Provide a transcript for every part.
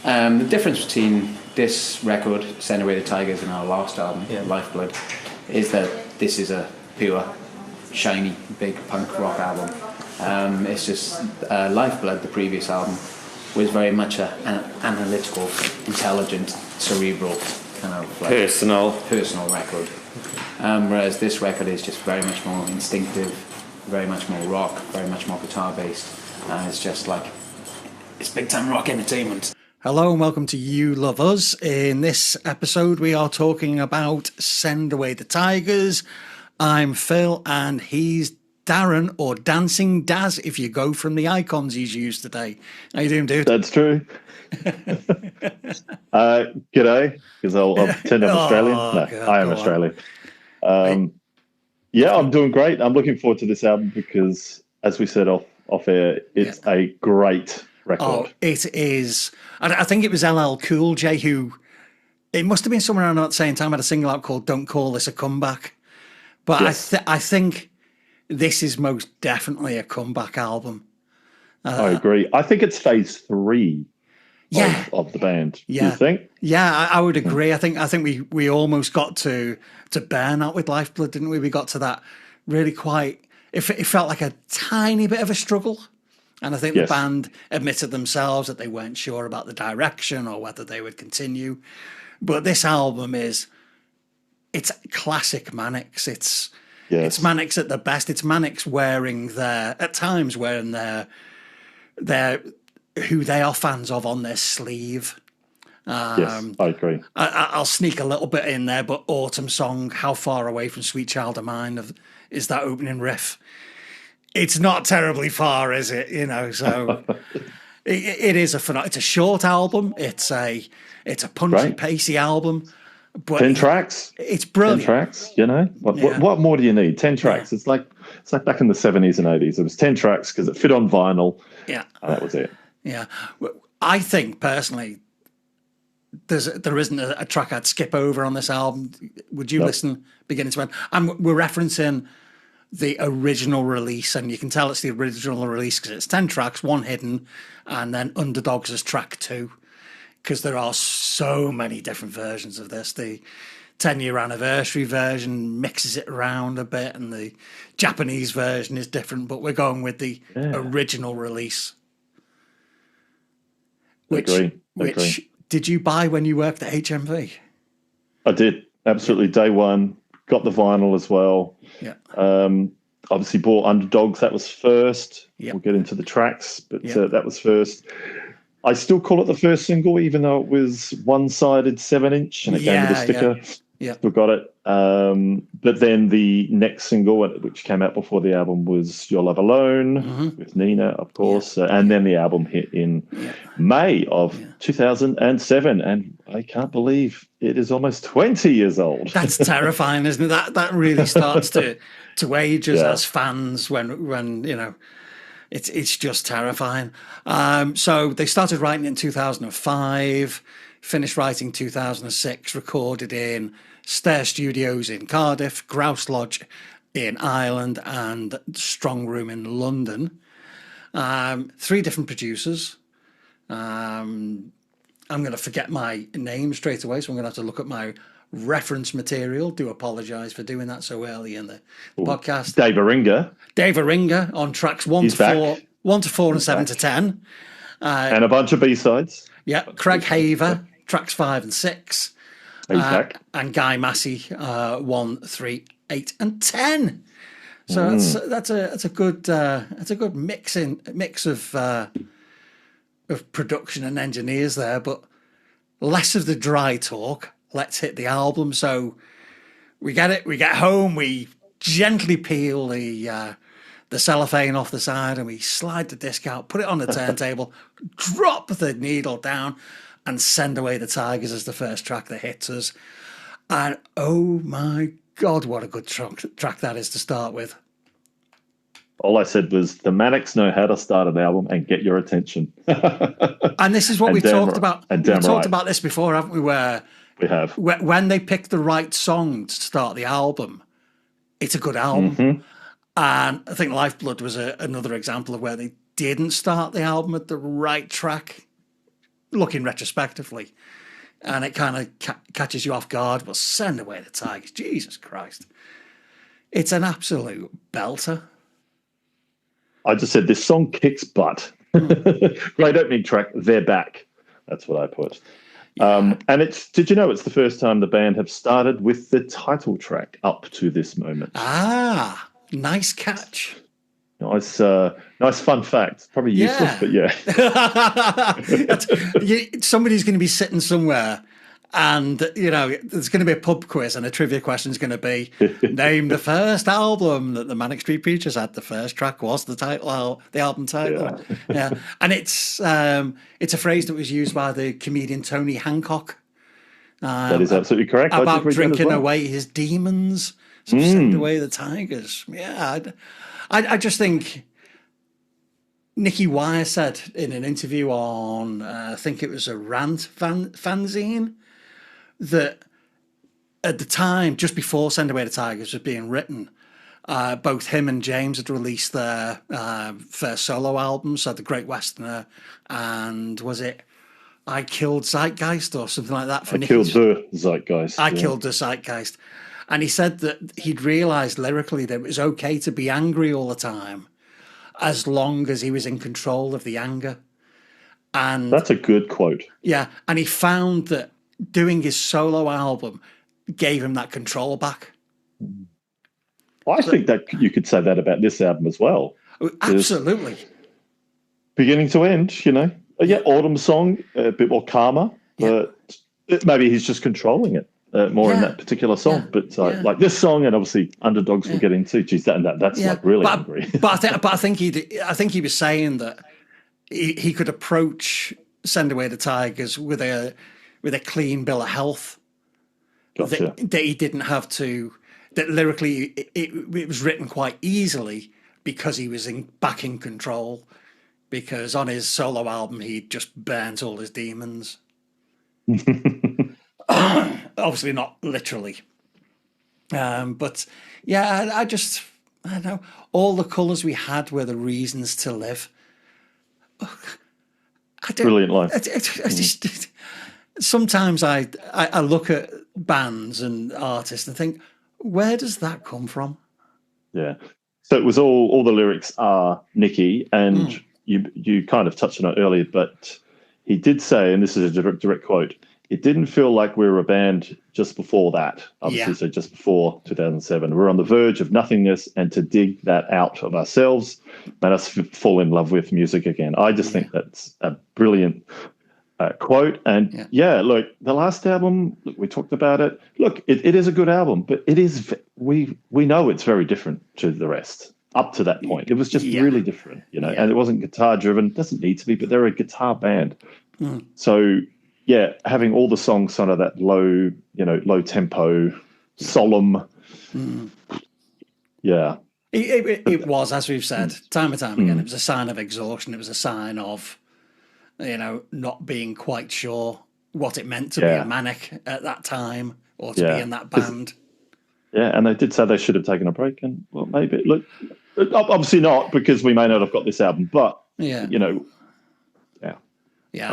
The difference between this record, Send Away the Tigers, and our last album, Lifeblood, is that this is a pure, shiny, big punk rock album. It's just Lifeblood, the previous album, was very much an analytical, intelligent, cerebral kind of like personal record. Whereas this record is just very much more instinctive, very much more rock, very much more guitar based. It's just like, it's big time rock entertainment. Hello and welcome to You Love Us. In this episode we are talking about Send Away the Tigers. I'm Phil and he's Darren, or Dancing Daz if you go from the icons he's used today. How you doing, dude? That's true. G'day, because I'll pretend I'm Australian. No, God, I am Australian. Yeah, I'm doing great. I'm looking forward to this album because, as we said off air, it's a great record. Oh, it is. I think it was LL Cool J who, it must have been somewhere around that same time, had a single out called Don't Call This a Comeback. But yes. I think this is most definitely a comeback album. I agree. I think it's phase 3 of the band. Yeah. Do you think? Yeah, I would agree. I think we almost got to burnout with Lifeblood, didn't we? We got to that really quite, it felt like a tiny bit of a struggle. And I think the band admitted themselves that they weren't sure about the direction or whether they would continue. But this album it's classic Manics. It's Manics at the best. It's Manics wearing their who they are fans of on their sleeve. Yes, I agree. I'll sneak a little bit in there, but Autumn Song, How Far Away from Sweet Child of Mine is that opening riff. It's not terribly far, is it? You know, so it is it's a short album. It's a punchy, pacey album. But 10 tracks. It's brilliant. 10 tracks, you know? What more do you need? 10 tracks. Yeah. It's like back in the 70s and 80s. It was 10 tracks because it fit on vinyl. Yeah. And that was it. Yeah. I think, personally, there isn't a track I'd skip over on this album. Would you listen beginning to end? We're referencing the original release, and you can tell it's the original release because it's 10 tracks, one hidden, and then Underdogs as track 2. Because there are so many different versions of this. The 10-year anniversary version mixes it around a bit, and the Japanese version is different, but we're going with the original release. Which did you buy when you worked at HMV? I did, absolutely. Day one, got the vinyl as well. Yeah. Obviously bought Underdogs, that was first. Yep. We'll get into the tracks, but that was first. I still call it the first single, even though it was one-sided 7-inch, and it came with a sticker. Yeah. Still got it. But then the next single, which came out before the album, was Your Love Alone with Nina, of course. And then the album hit in May of 2007. And I can't believe it is almost 20 years old. That's terrifying, isn't it? That really starts to age us as fans when you know, It's just terrifying. So they started writing in 2005, finished writing 2006, recorded in Stair Studios in Cardiff, Grouse Lodge in Ireland, and Strong Room in London. 3 different producers. I'm going to forget my name straight away, so I'm going to have to look at my reference material. Do apologise for doing that so early in the podcast. Dave Aringa on tracks 1 to 4 and 7 to 10. And a bunch of B-sides. Yeah, Craig Haver, tracks 5 and 6. And Guy Massey, 1, 3, 8 and 10. So that's a good mix of production and engineers there, but less of the dry talk. Let's hit the album. So we get home, we gently peel the cellophane off the side, and we slide the disc out, put it on the turntable, drop the needle down, and Send Away the Tigers as the first track that hits us. And oh my God, what a good track that is to start with. All I said was the Manics know how to start an album and get your attention. And this is what we talked about. We talked about this before, haven't we? Where we have. When they pick the right song to start the album, it's a good album. Mm-hmm. And I think Lifeblood was another example of where they didn't start the album at the right track. looking retrospectively, and it kind of catches you off guard. Well, Send Away the Tigers, Jesus Christ. It's an absolute belter. I just said this song kicks butt. Great opening track, They're Back. That's what I put. Yeah. And did you know it's the first time the band have started with the title track up to this moment? Ah, nice catch. Nice fun fact. Probably useless, but yeah. Somebody's going to be sitting somewhere and, there's going to be a pub quiz and a trivia question is going to be, name the first album that the Manic Street Preachers had. The first track was the album title. Yeah. And it's a phrase that was used by the comedian Tony Hancock. That is absolutely correct. About drinking away his demons. So Send Away the Tigers. Yeah. I just think Nicky Wire said in an interview on, I think it was a Rant fanzine, that at the time, just before Send Away the Tigers was being written, both him and James had released their first solo albums, so The Great Westerner, and was it I Killed Zeitgeist or something like that? I Killed the Zeitgeist. I Killed the Zeitgeist. And he said that he'd realised lyrically that it was okay to be angry all the time, as long as he was in control of the anger. And that's a good quote. Yeah, and he found that doing his solo album gave him that control back. I think that you could say that about this album as well. Absolutely. Beginning to end, Yeah, Autumn Song, a bit more calmer, but maybe he's just controlling it more in that particular song. But like this song, and obviously Underdogs we'll get into, geez, that's like really angry. But I think he was saying that he could approach Send Away the Tigers with a clean bill of health. Gotcha. That he didn't have to. That lyrically, it was written quite easily because he was back in control. Because on his solo album, he just burnt all his demons. Obviously not literally. But yeah, I don't know. All the colours we had were the reasons to live. Brilliant line. Sometimes I look at bands and artists and think, where does that come from? Yeah. So it was all the lyrics are Nicky, and you kind of touched on it earlier, but he did say, and this is a direct quote, it didn't feel like we were a band just before that. Obviously, so just before 2007. We're on the verge of nothingness, and to dig that out of ourselves made us fall in love with music again. I just think that's a brilliant quote. And look, the last album, look, we talked about it. Look, it is a good album, but it is, we know it's very different to the rest. Up to that point, it was just really different, and it wasn't guitar driven. Doesn't need to be, but they're a guitar band. So having all the songs sort of that low, low tempo, solemn. Yeah, it was, as we've said time and time again. It was a sign of exhaustion. It was a sign of, not being quite sure what it meant to be a Manic at that time or to be in that band. Yeah, and they did say they should have taken a break, and well, maybe look. Obviously not, because we may not have got this album, but I'm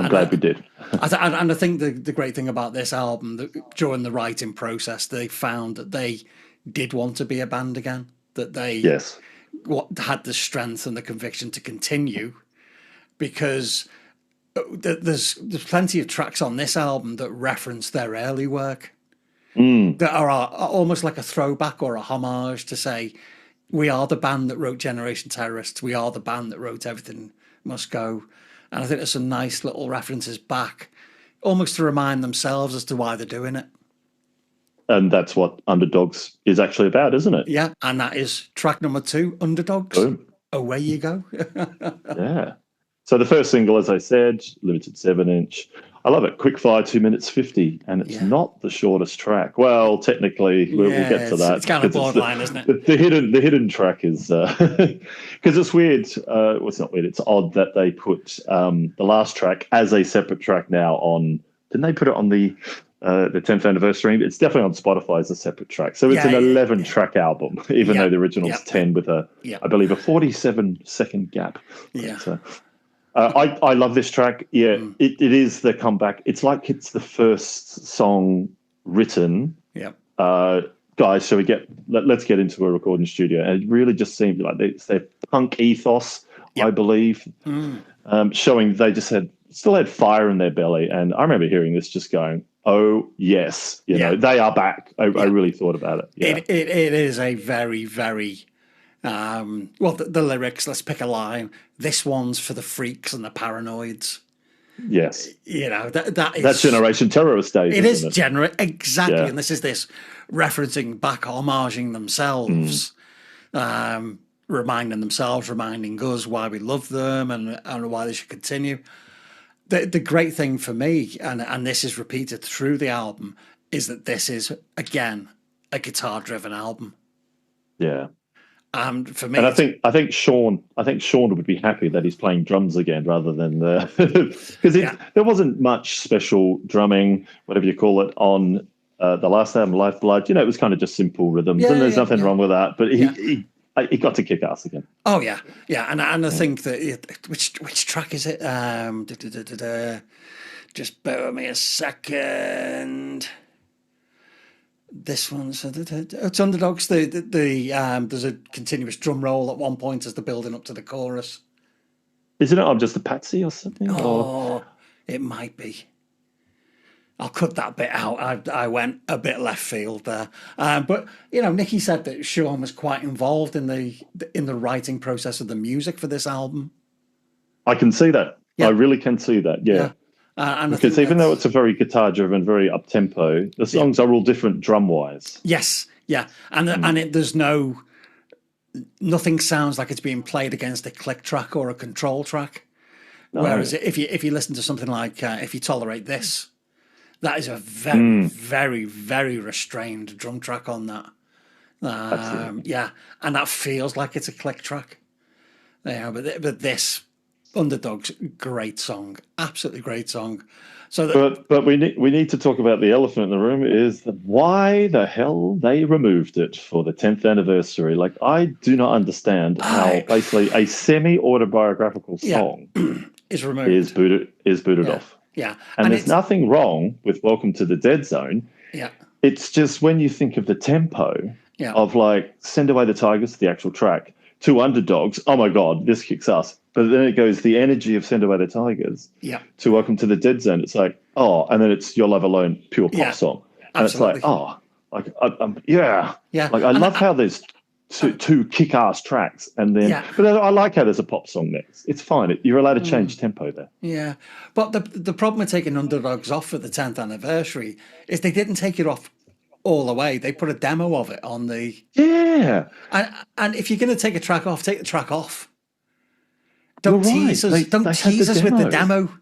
glad we did. And I think the great thing about this album, that during the writing process, they found that they did want to be a band again, that they had the strength and the conviction to continue, because there's plenty of tracks on this album that reference their early work, that are almost like a throwback or a homage to say, we are the band that wrote Generation Terrorists. We are the band that wrote Everything Must Go. And I think there's some nice little references back, almost to remind themselves as to why they're doing it. And that's what Underdogs is actually about, isn't it? Yeah, and that is track number 2, Underdogs. Boom. Away you go. Yeah. So the first single, as I said, limited 7-inch. I love it. Quick fire, 2 minutes 50, and it's not the shortest track. Well, technically, we'll get to that. It's kind of borderline, isn't it? The hidden track is because it's weird. Well, it's not weird. It's odd that they put the last track as a separate track now on. Didn't they put it on the 10th anniversary? It's definitely on Spotify as a separate track. So it's an 11-track album, even though the original's 10 with I believe, a 47-second gap. Yeah. But, I love this track. Yeah, it is the comeback. It's like it's the first song written. Yeah. Guys, shall we let's get into a recording studio? And it really just seemed like it's their punk ethos, I believe, showing they just still had fire in their belly. And I remember hearing this just going, oh, yes, you know, they are back. I really thought about it. Yeah. It is a very, very, the lyrics, let's pick a line. This one's for the freaks and the paranoids. Yes. You know, that's Generation Terrorist days. It is exactly. Yeah. And this is referencing back, homaging themselves, reminding us why we love them and why they should continue. The great thing for me, and this is repeated through the album, is that this is, again, a guitar-driven album. Yeah. And for me, and I think Sean would be happy that he's playing drums again rather than because there wasn't much special drumming, whatever you call it, on the last album, Lifeblood. You know, it was kind of just simple rhythms, and there's nothing wrong with that. But he got to kick ass again. Oh yeah, and I think that which track is it? Just bear with me a second. This one's it's Underdogs. There's a continuous drum roll at one point as they're building up to the chorus. Isn't it? I'm just a patsy or something. Oh, it might be. I'll cut that bit out. I went a bit left field there, but you know, Nicky said that Sean was quite involved in the writing process of the music for this album. I can see that. Yeah. I really can see that. Yeah. And because even though it's a very guitar-driven, very up-tempo, the songs are all different drum-wise. Yes, yeah, and there's nothing sounds like it's being played against a click track or a control track. No. Whereas if you listen to something like If You Tolerate This, that is a very, very, very restrained drum track on that. Yeah, and that feels like it's a click track. Yeah, but this Underdogs, great song, absolutely great song. So, but we need to talk about the elephant in the room. Is why the hell they removed it for the 10th anniversary? Like, I do not understand how basically a semi-autobiographical song is removed, is booted off. Yeah, and there's nothing wrong with Welcome to the Dead Zone. Yeah, it's just when you think of the tempo of like Send Away the Tigers, the actual track, to Underdogs. Oh my God, this kicks ass. But then it goes the energy of Send Away the Tigers to Welcome to the Dead Zone. It's like, and then it's Your Love Alone, pure pop song. And absolutely. It's like, Like, I love how there's two kick-ass tracks. And then, but I like how there's a pop song next. It's fine. You're allowed to change tempo there. Yeah. But the problem with taking Underdogs off for the 10th anniversary is they didn't take it off all the way. They put a demo of it on the... Yeah. And if you're going to take a track off, take the track off. Don't tease us. Don't tease us with the demo.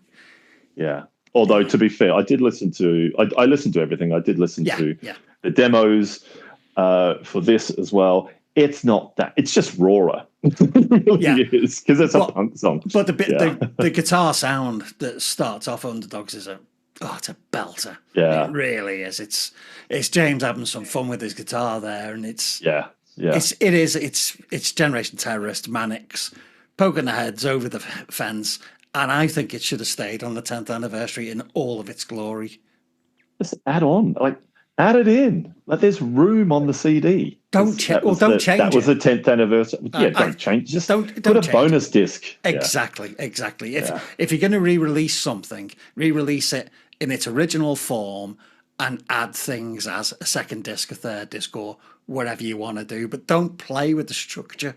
Yeah. Although to be fair, I did listen to. I listened to everything. I did listen to the demos for this as well. It's not that. It's just rawer. It really is, because it's a punk song. But the guitar sound that starts off Underdogs is it's a belter. Yeah, it really is. It's James having some fun with his guitar there, and it's Generation Terrorist, Manics, poking their heads over the fence, and I think it should have stayed on the 10th anniversary in all of its glory. Just add it in. Like, there's room on the CD. Don't change it. That was the 10th anniversary. Don't change. Just don't put a bonus disc. Exactly. If you're going to re-release something, re-release it in its original form and add things as a second disc, a third disc, or whatever you want to do. But don't play with the structure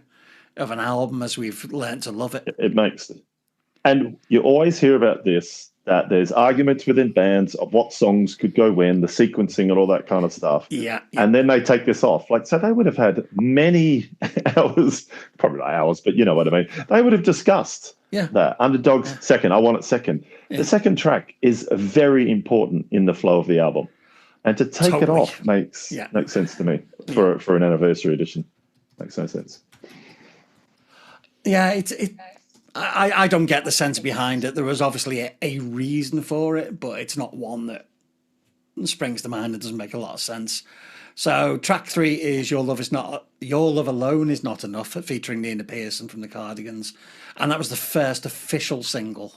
of an album as we've learned to love it. It makes it. And you always hear about this, that there's arguments within bands of what songs could go when, the sequencing and all that kind of stuff. Yeah. And then they take this off. Like, so they would have had many hours, probably not hours, but you know what I mean. They would have discussed that. Underdogs, second. I want it second. Yeah. The second track is very important in the flow of the album. And to take it off makes sense to me for an anniversary edition. Makes no sense. Yeah, I don't get the sense behind it. There was obviously a reason for it, but it's not one that springs to mind. It doesn't make a lot of sense. So track 3 is Your Love Alone Is Not Enough, featuring Nina Pearson from the Cardigans. And that was the first official single.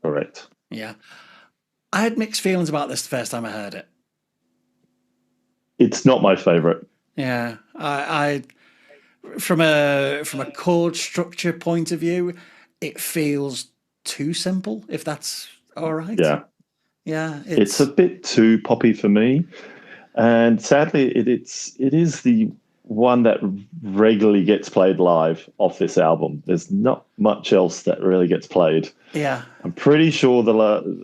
Correct. Yeah. I had mixed feelings about this the first time I heard it. It's not my favourite. Yeah. I from a chord structure point of view, it feels too simple, if that's all right. Yeah. Yeah. It's a bit too poppy for me. And sadly, it is the one that regularly gets played live off this album. There's not much else that really gets played. Yeah. I'm pretty sure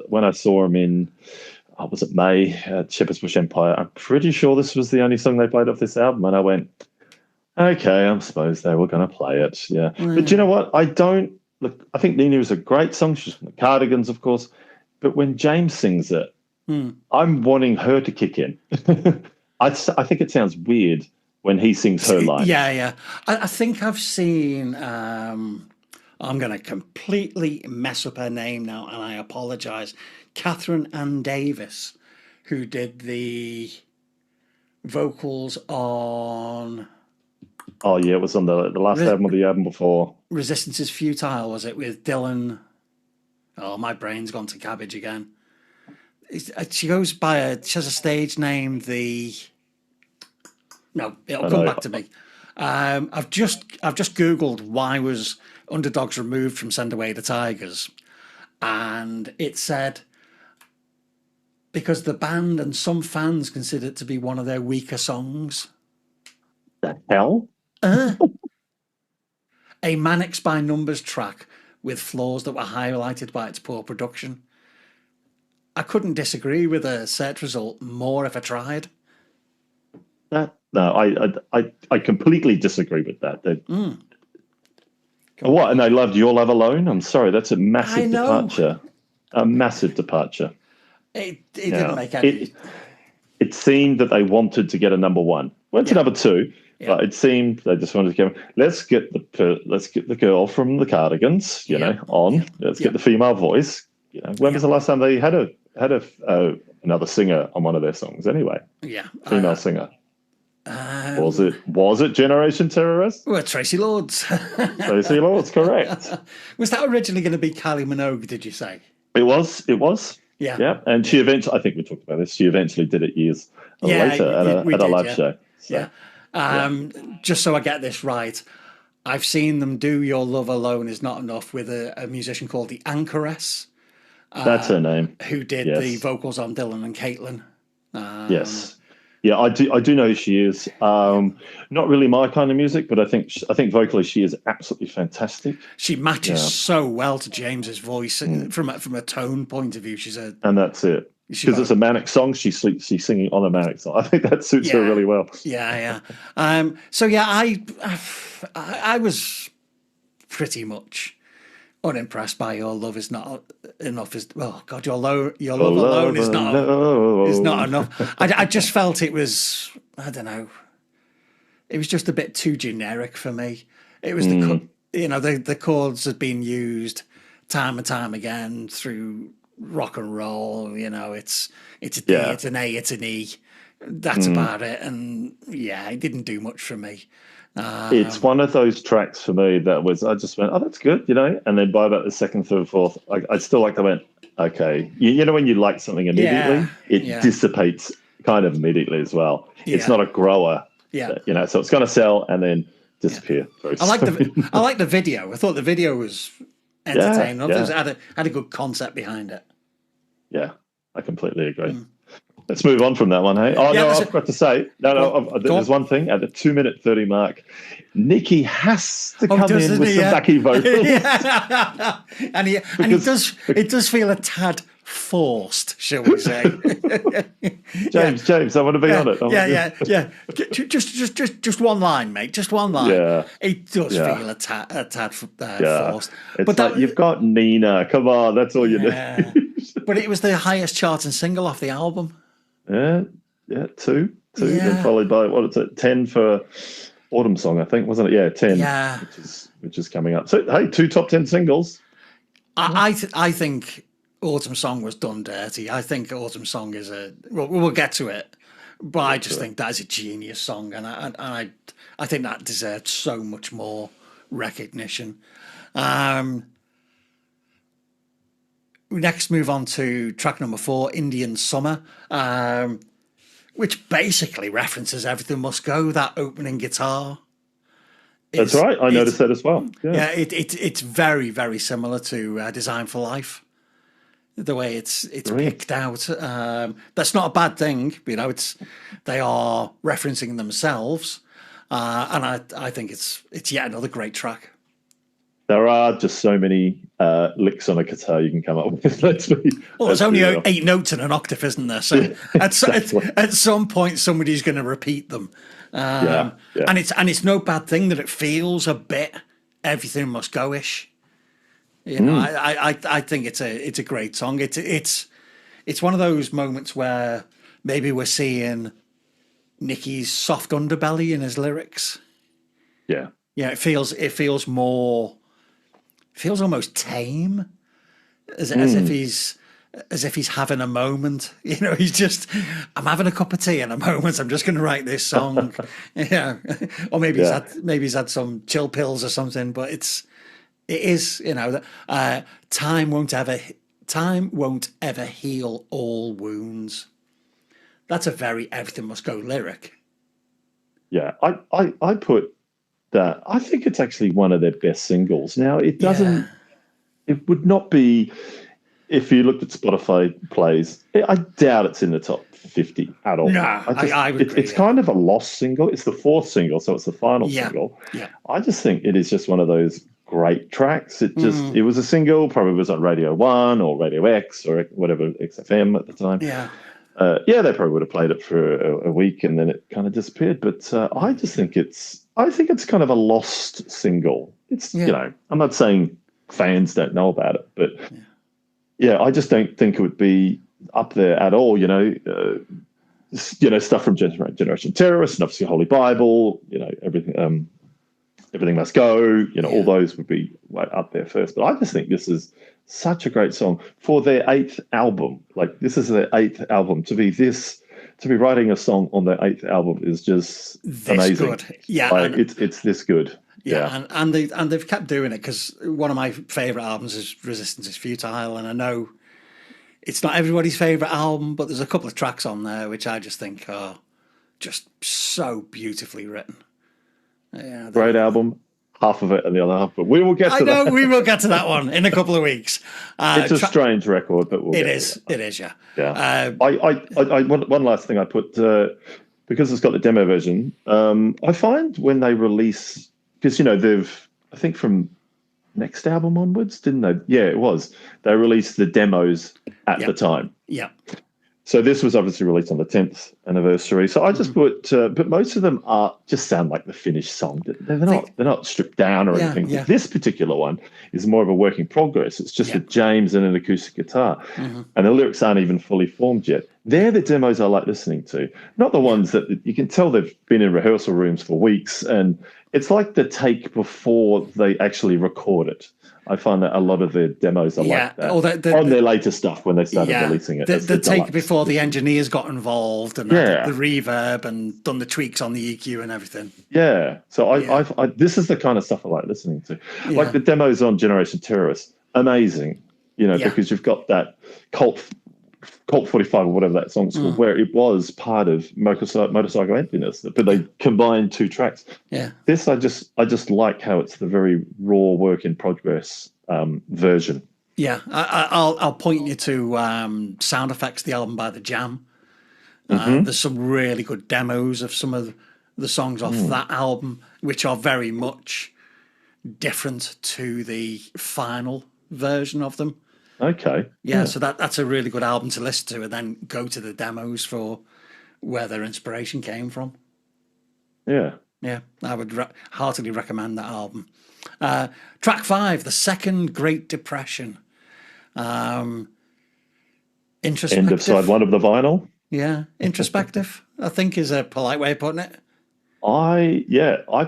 when I saw him in, was it May, Shepherd's Bush Empire, I'm pretty sure this was the only song they played off this album. And I went, okay, I suppose they were going to play it. Yeah. But you know what? I think Nina is a great song. She's from the Cardigans, of course. But when James sings it, I'm wanting her to kick in. I think it sounds weird when he sings her line. Yeah. I think I've seen, I'm going to completely mess up her name now, and I apologise, Catherine Ann Davis, who did the vocals on... Oh, yeah, it was on the last album or the album before. Resistance is Futile, was it, with Dylan? Oh, my brain's gone to cabbage again. She goes by she has a stage name, No, it'll come back to me. I've just Googled why was Underdogs removed from Send Away the Tigers, and it said because the band and some fans consider it to be one of their weaker songs. The hell? A Manics by Numbers track with flaws that were highlighted by its poor production. I couldn't disagree with a search result more if I tried. No, I completely disagree with that. What? And they loved Your Love Alone? I'm sorry, that's a massive departure. A massive departure. It didn't make any... It seemed that they wanted to get a number one. Went to number two, but it seemed they just wanted to get. Let's get the girl from the Cardigans, on. Let's get the female voice. When was the last time they had another singer on one of their songs? Anyway, female singer. Was it Generation Terrorist? Well, Tracy Lords. Tracy Lords, correct. Was that originally going to be Kylie Minogue? Did you say? It was. Yeah. Yeah, and she eventually, I think we talked about this, she eventually did it years later at a live show. So, just so I get this right, I've seen them do Your Love Alone Is Not Enough with a musician called the Anchoress. That's her name. Who did the vocals on Dylan and Caitlin. Yes. Yeah, I do know who she is. Not really my kind of music, but I think vocally she is absolutely fantastic. She matches so well to James's voice from a tone point of view. And that's it. Because it's a manic song, she's singing on a manic song. I think that suits her really well. Yeah. I was pretty much unimpressed by Your Love Is Not Enough. Your Love Alone is not enough. I just felt it was, I don't know, it was just a bit too generic for me. It was the chords had been used time and time again through rock and roll. It's a D, it's an A, it's an E. That's about it. And it didn't do much for me. It's one of those tracks for me that I just went, oh, that's good, and then by about the second, third, fourth, I still went, okay. When you like something immediately, it dissipates kind of immediately as well. It's not a grower, so it's going to sell and then disappear. I like the video. I thought the video was entertaining. It had a good concept behind it. Yeah, I completely agree. Let's move on from that one, hey? Oh, no, I've got to say, there's one thing at the 2-minute 30 mark. Nicky has to come in with some backy vocals. And it does feel a tad forced, shall we say? James, I want to be on it. Just one line, mate. Just one line. Yeah. It does feel a tad forced. But you've got Nina. Come on, that's all you need. But it was the highest charting single off the album. Yeah, two. Then followed by 10 for Autumn Song, I think, wasn't it? Yeah, 10. Yeah, which is coming up. So hey, 2 top 10 singles. I think Autumn Song was done dirty. I think Autumn Song is we'll get to it, But I just think that is a genius song, and I think that deserves so much more recognition. We next move on to track number 4, Indian Summer, which basically references Everything Must Go, that opening guitar. That's right. I noticed that as well. Yeah, it's very, very similar to Design for Life. The way it's picked out. That's not a bad thing. They are referencing themselves. And I think it's yet another great track. There are just so many licks on a guitar you can come up with. There's only 8 notes in an octave, isn't there? So exactly. at some point, somebody's going to repeat them. And it's no bad thing that it feels a bit Everything Must Go-ish. I think it's a great song. It's one of those moments where maybe we're seeing Nicky's soft underbelly in his lyrics. Yeah. Yeah, it feels almost tame, as if he's having a moment. He's just, I'm having a cup of tea in a moment. I'm just going to write this song. Or maybe he's had some chill pills or something. But it is time won't ever heal all wounds. That's a very Everything Must Go lyric. Yeah, I put that. I think it's actually one of their best singles. Now, it doesn't. It would not be if you looked at Spotify plays. I doubt it's in the top 50 at all. No, I would agree, it's kind of a lost single. It's the 4th single, so it's the final single. Yeah. I just think it is just one of those great tracks. It was a single, probably was on Radio 1 or Radio X or whatever, XFM at the time. Yeah. They probably would have played it for a week and then it kind of disappeared. But I just think it's kind of a lost single. It's I'm not saying fans don't know about it, but I just don't think it would be up there at all. Stuff from Generation Terrorist and obviously Holy Bible. Everything. Everything Must Go. All those would be up there first. But I just think this is such a great song for their 8th album. Like, this is their 8th album. To be writing a song on their 8th album is just this amazing. Good. Yeah, it's this good. Yeah. And they've kept doing it, because one of my favourite albums is Resistance is Futile, and I know it's not everybody's favourite album, but there's a couple of tracks on there which I just think are just so beautifully written. Yeah, great album. Half of it and the other half, but we will get to that. I know, we will get to that one in a couple of weeks. It's a strange record, but it is, yeah. Yeah. One last thing I put, because it's got the demo version, I find when they release, because, they've, I think from next album onwards, didn't they? Yeah, it was. They released the demos at the time. Yeah. So this was obviously released on the 10th anniversary. So I just put, but most of them just sound like the finished song. They're not stripped down or anything. Yeah. This particular one is more of a work in progress. It's just a James and an acoustic guitar, and the lyrics aren't even fully formed yet. They're the demos I like listening to, not the ones that you can tell they've been in rehearsal rooms for weeks, and it's like the take before they actually record it. I find that a lot of the demos are like that. Or on their later stuff when they started releasing it. The take before the engineers got involved and the reverb and done the tweaks on the EQ and everything. Yeah. So I this is the kind of stuff I like listening to. Yeah. Like the demos on Generation Terrorist, amazing, because you've got that Cult 45 or whatever that song's called, where it was part of Motorcycle Emptiness, but they combined 2 tracks. Yeah. This I just like how it's the very raw work in progress version. Yeah, I'll point you to Sound Effects, the album by The Jam. There's some really good demos of some of the songs off that album, which are very much different to the final version of them. Okay. Yeah, so that's a really good album to listen to, and then go to the demos for where their inspiration came from. Yeah. Yeah, I would heartily recommend that album. Track 5, The Second Great Depression. Introspective. End of side 1 of the vinyl. Yeah, introspective, I think is a polite way of putting it. I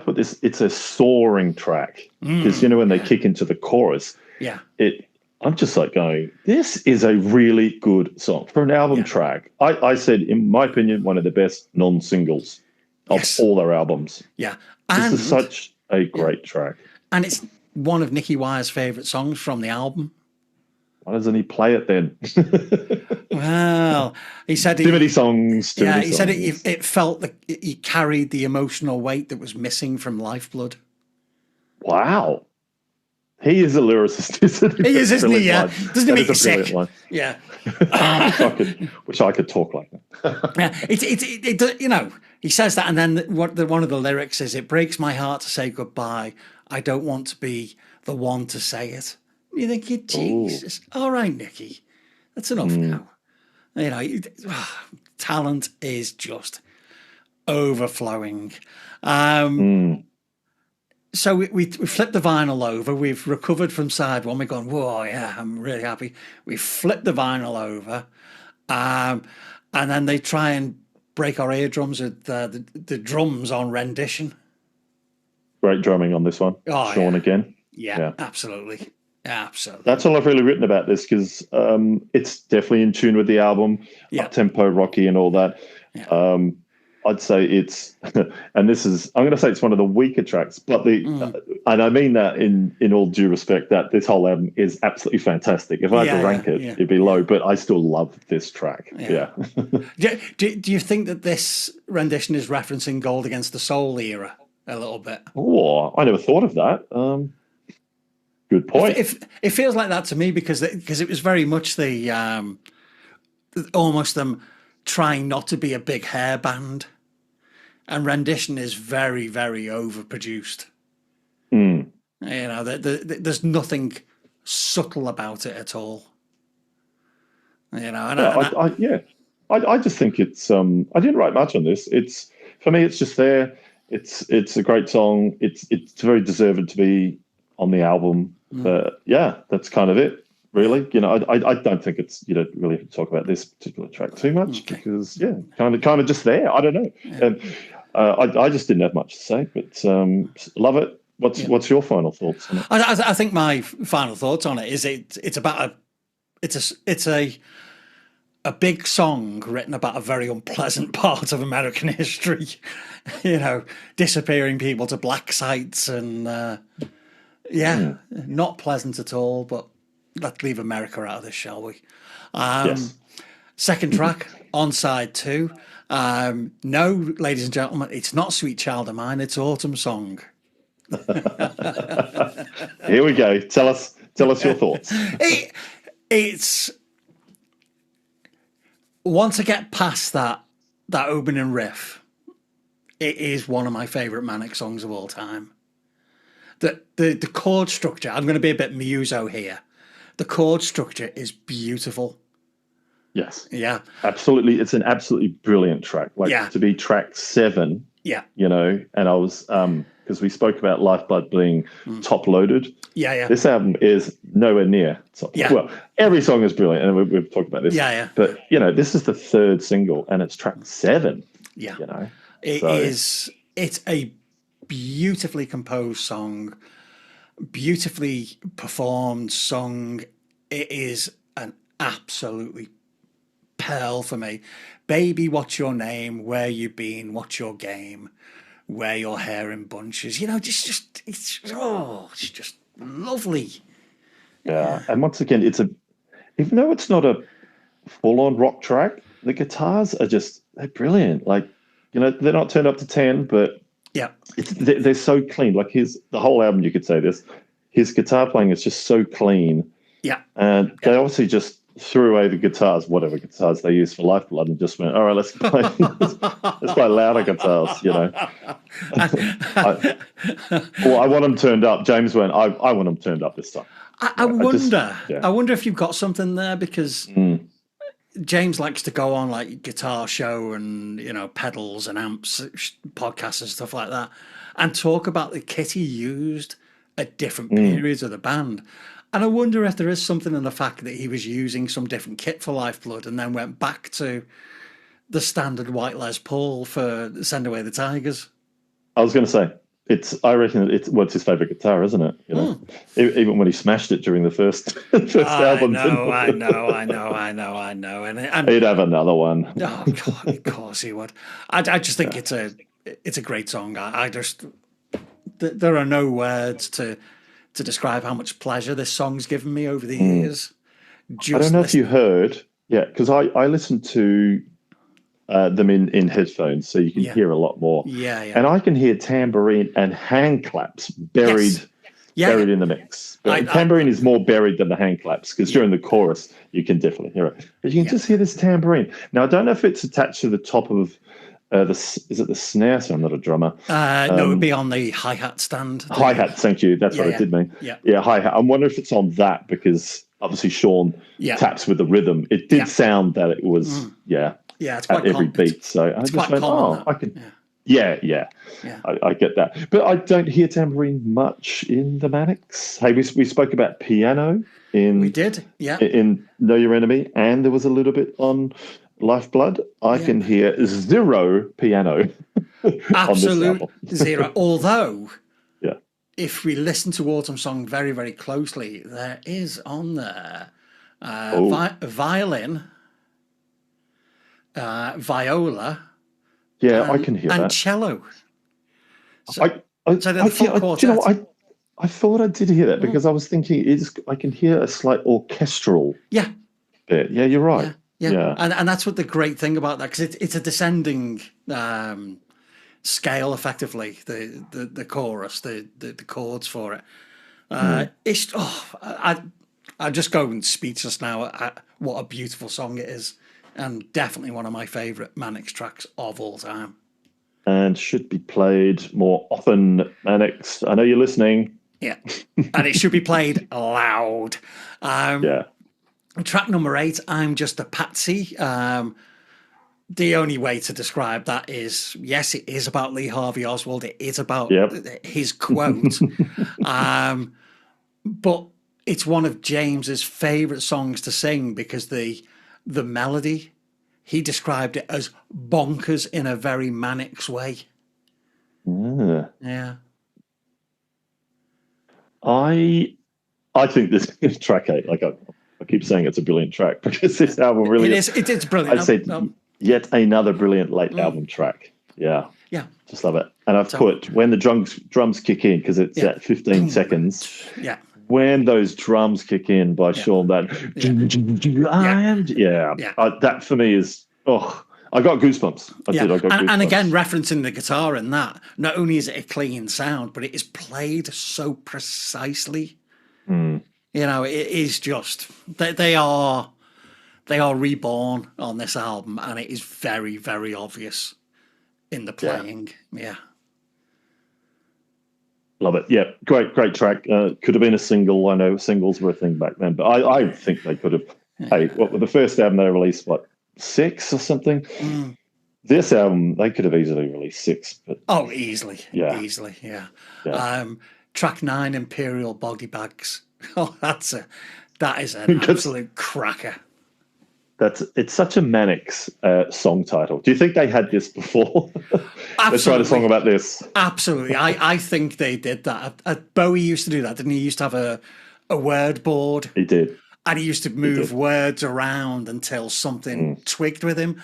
put this, it's a soaring track, because when they kick into the chorus, I'm just like going, this is a really good song for an album track. I said, in my opinion, one of the best non-singles of all their albums. Yeah. This is such a great track. And it's one of Nicky Wire's favourite songs from the album. Why doesn't he play it then? Well, he said too many songs. He said it felt that he carried the emotional weight that was missing from Lifeblood. Wow. He is a lyricist, isn't he? He is, isn't he? Yeah. Doesn't he make you sick? Line. Yeah. Wish I could talk like that. Yeah. It, you know, he says that, and then one of the lyrics is, "It breaks my heart to say goodbye. I don't want to be the one to say it." You think, Jesus, all right, Nicky, that's enough now. You know, talent is just overflowing. So we flipped the vinyl over. We've recovered from side one. We've gone, whoa, yeah, I'm really happy. We flipped the vinyl over. And then they try and break our eardrums with the drums on Rendition. Great drumming on this one. Oh, Sean again. Yeah, absolutely. Absolutely. That's all I've really written about this, because it's definitely in tune with the album. Up-tempo, rocky and all that. Yeah. I'd say it's, and this is, I'm going to say it's one of the weaker tracks, but and I mean that in all due respect, that this whole album is absolutely fantastic. If I had to rank it, it'd be low, but I still love this track. Yeah. Do you think that this rendition is referencing Gold Against the Soul era a little bit? Oh, I never thought of that. Good point. It feels like that to me, because it was very much the almost them trying not to be a big hair band, and Rendition is very, very overproduced. You know, there's nothing subtle about it at all. You know, I just think it's. I didn't write much on this. It's, for me, it's just there. It's a great song. It's very deserved to be on the album. But yeah, that's kind of it, really. You know, I don't think it's, you don't really have to talk about this particular track too much, because kind of just there. I don't know. And I just didn't have much to say, but love it. What's your final thoughts on it? I think my final thoughts on it is it's about a big song written about a very unpleasant part of American history. You know, disappearing people to black sites and not pleasant at all. But let's leave America out of this, shall we? Yes. Second track on side 2. No, ladies and gentlemen, it's not Sweet Child of Mine. It's Autumn Song. Here we go. Tell us your thoughts. It's once I get past that opening riff, it is one of my favourite Manic songs of all time. The chord structure, I'm going to be a bit muso here. The chord structure is beautiful. Yes. Yeah. Absolutely. It's an absolutely brilliant track. To be track 7. Yeah. You know, and I was because we spoke about Lifeblood being top loaded. Yeah. This album is nowhere near top. Yeah. Well, every song is brilliant, and we've talked about this. Yeah. But you know, this is the 3rd single, and it's track 7. Yeah. You know, it's a beautifully composed song, beautifully performed song. It is an absolutely pearl for me. Baby, what's your name? Where you been? What's your game? Wear your hair in bunches. You know, it's just lovely. Yeah. And once again, even though it's not a full-on rock track, the guitars are they're brilliant. Like, you know, they're not turned up to 10, but they're so clean. Like the whole album, you could say this. His guitar playing is just so clean. Yeah. And they obviously just threw away the guitars, whatever guitars they used for Lifeblood, and just went, all right, let's play louder guitars, you know. I want them turned up. James went, I want them turned up this time. I wonder if you've got something there, because James likes to go on like Guitar Show and, you know, pedals and amps podcasts and stuff like that, and talk about the kit he used at different periods of the band. And I wonder if there is something in the fact that he was using some different kit for Lifeblood and then went back to the standard white Les Paul for Send Away the Tigers. I was going to say, I reckon it's his favourite guitar, isn't it? You know, even when he smashed it during the first album. I know, and he'd have another one. Oh God, of course he would. I just think it's a great song. I just there are no words to describe how much pleasure this song's given me over the years. I don't know if you heard, because I listened to them in headphones, so you can hear a lot more. Yeah. And I can hear tambourine and hand claps buried in the mix. But tambourine is more buried than the hand claps, because during the chorus you can definitely hear it. But you can just hear this tambourine. Now I don't know if it's attached to the top of is it the snare? So I'm not a drummer. No, it would be on the hi-hat stand. Hi-hat, thank you. That's what it did mean. Yeah, hi-hat. I'm wondering if it's on that, because obviously Sean taps with the rhythm. It did sound that it was it's quite at every beat. So I just went, I can. Yeah. I get that, but I don't hear tambourine much in the Manics. Hey, we spoke about piano in. We did, in Know Your Enemy, and there was a little bit on Lifeblood. I can hear zero piano. Absolute zero. Although, if we listen to Autumn Song very, very closely, there is on there violin, viola. Yeah, I can hear that. And cello. So I thought I did hear that, because I was thinking I can hear a slight orchestral bit. Yeah, you're right. Yeah. And that's what the great thing about that, because it's a descending scale, effectively, the chorus, the chords for it. I'm just going speechless now at what a beautiful song it is. And definitely one of my favourite Manics tracks of all time. And should be played more often, Manics. I know you're listening. Yeah. And it should be played loud. Track number 8, I'm Just a Patsy. The only way to describe that is, yes, it is about Lee Harvey Oswald. It is about his quote. But it's one of James's favourite songs to sing, because the melody, he described it as bonkers in a very Manics way. Yeah. I think this is track 8. Like I keep saying, it's a brilliant track, because this album really is. It is brilliant. I'd say yet another brilliant late album track. Yeah, just love it. And I've put when the drums kick in, because it's at 15 seconds. Yeah. When those drums kick in by Sean, that that for me is I got goosebumps. I got goosebumps. And again, referencing the guitar in that, not only is it a clean sound, but it is played so precisely. You know, it is just they are reborn on this album, and it is very, very obvious in the playing. Yeah. Love it. Yeah, great track. Could have been a single. I know singles were a thing back then, but I think they could have. Hey, the first album they released, 6 or something? This album, they could have easily released 6. But easily. Easily, yeah. Track 9, Imperial Body Bags. That is an absolute cracker. It's such a Manics song title. Do you think they had this before? Let's write a song about this. Absolutely. I think they did that. Bowie used to do that, didn't he? He used to have a word board. He did. And he used to move words around until something twigged with him.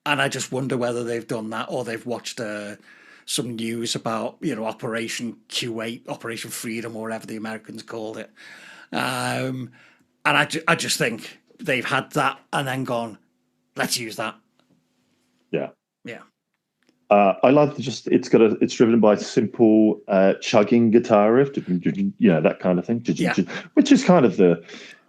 And I just wonder whether they've done that, or they've watched some news about, Operation Q8, Operation Freedom, or whatever the Americans called it. And I just think they've had that and then gone, let's use that. Yeah. Yeah. I love it's driven by simple chugging guitar riff, that kind of thing. Which is kind of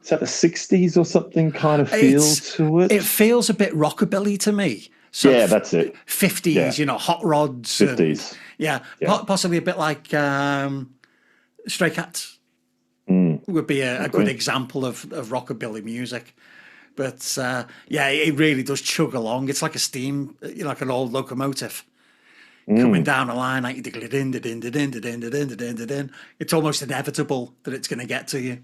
is that the 60s or something kind of feel to it? It feels a bit rockabilly to me. So that's it. 50s, hot rods. 50s. Possibly a bit like Stray Cats. Would be a good example of rockabilly music. But it really does chug along. It's like a steam, like an old locomotive coming down a line. Like it's almost inevitable that it's going to get to you.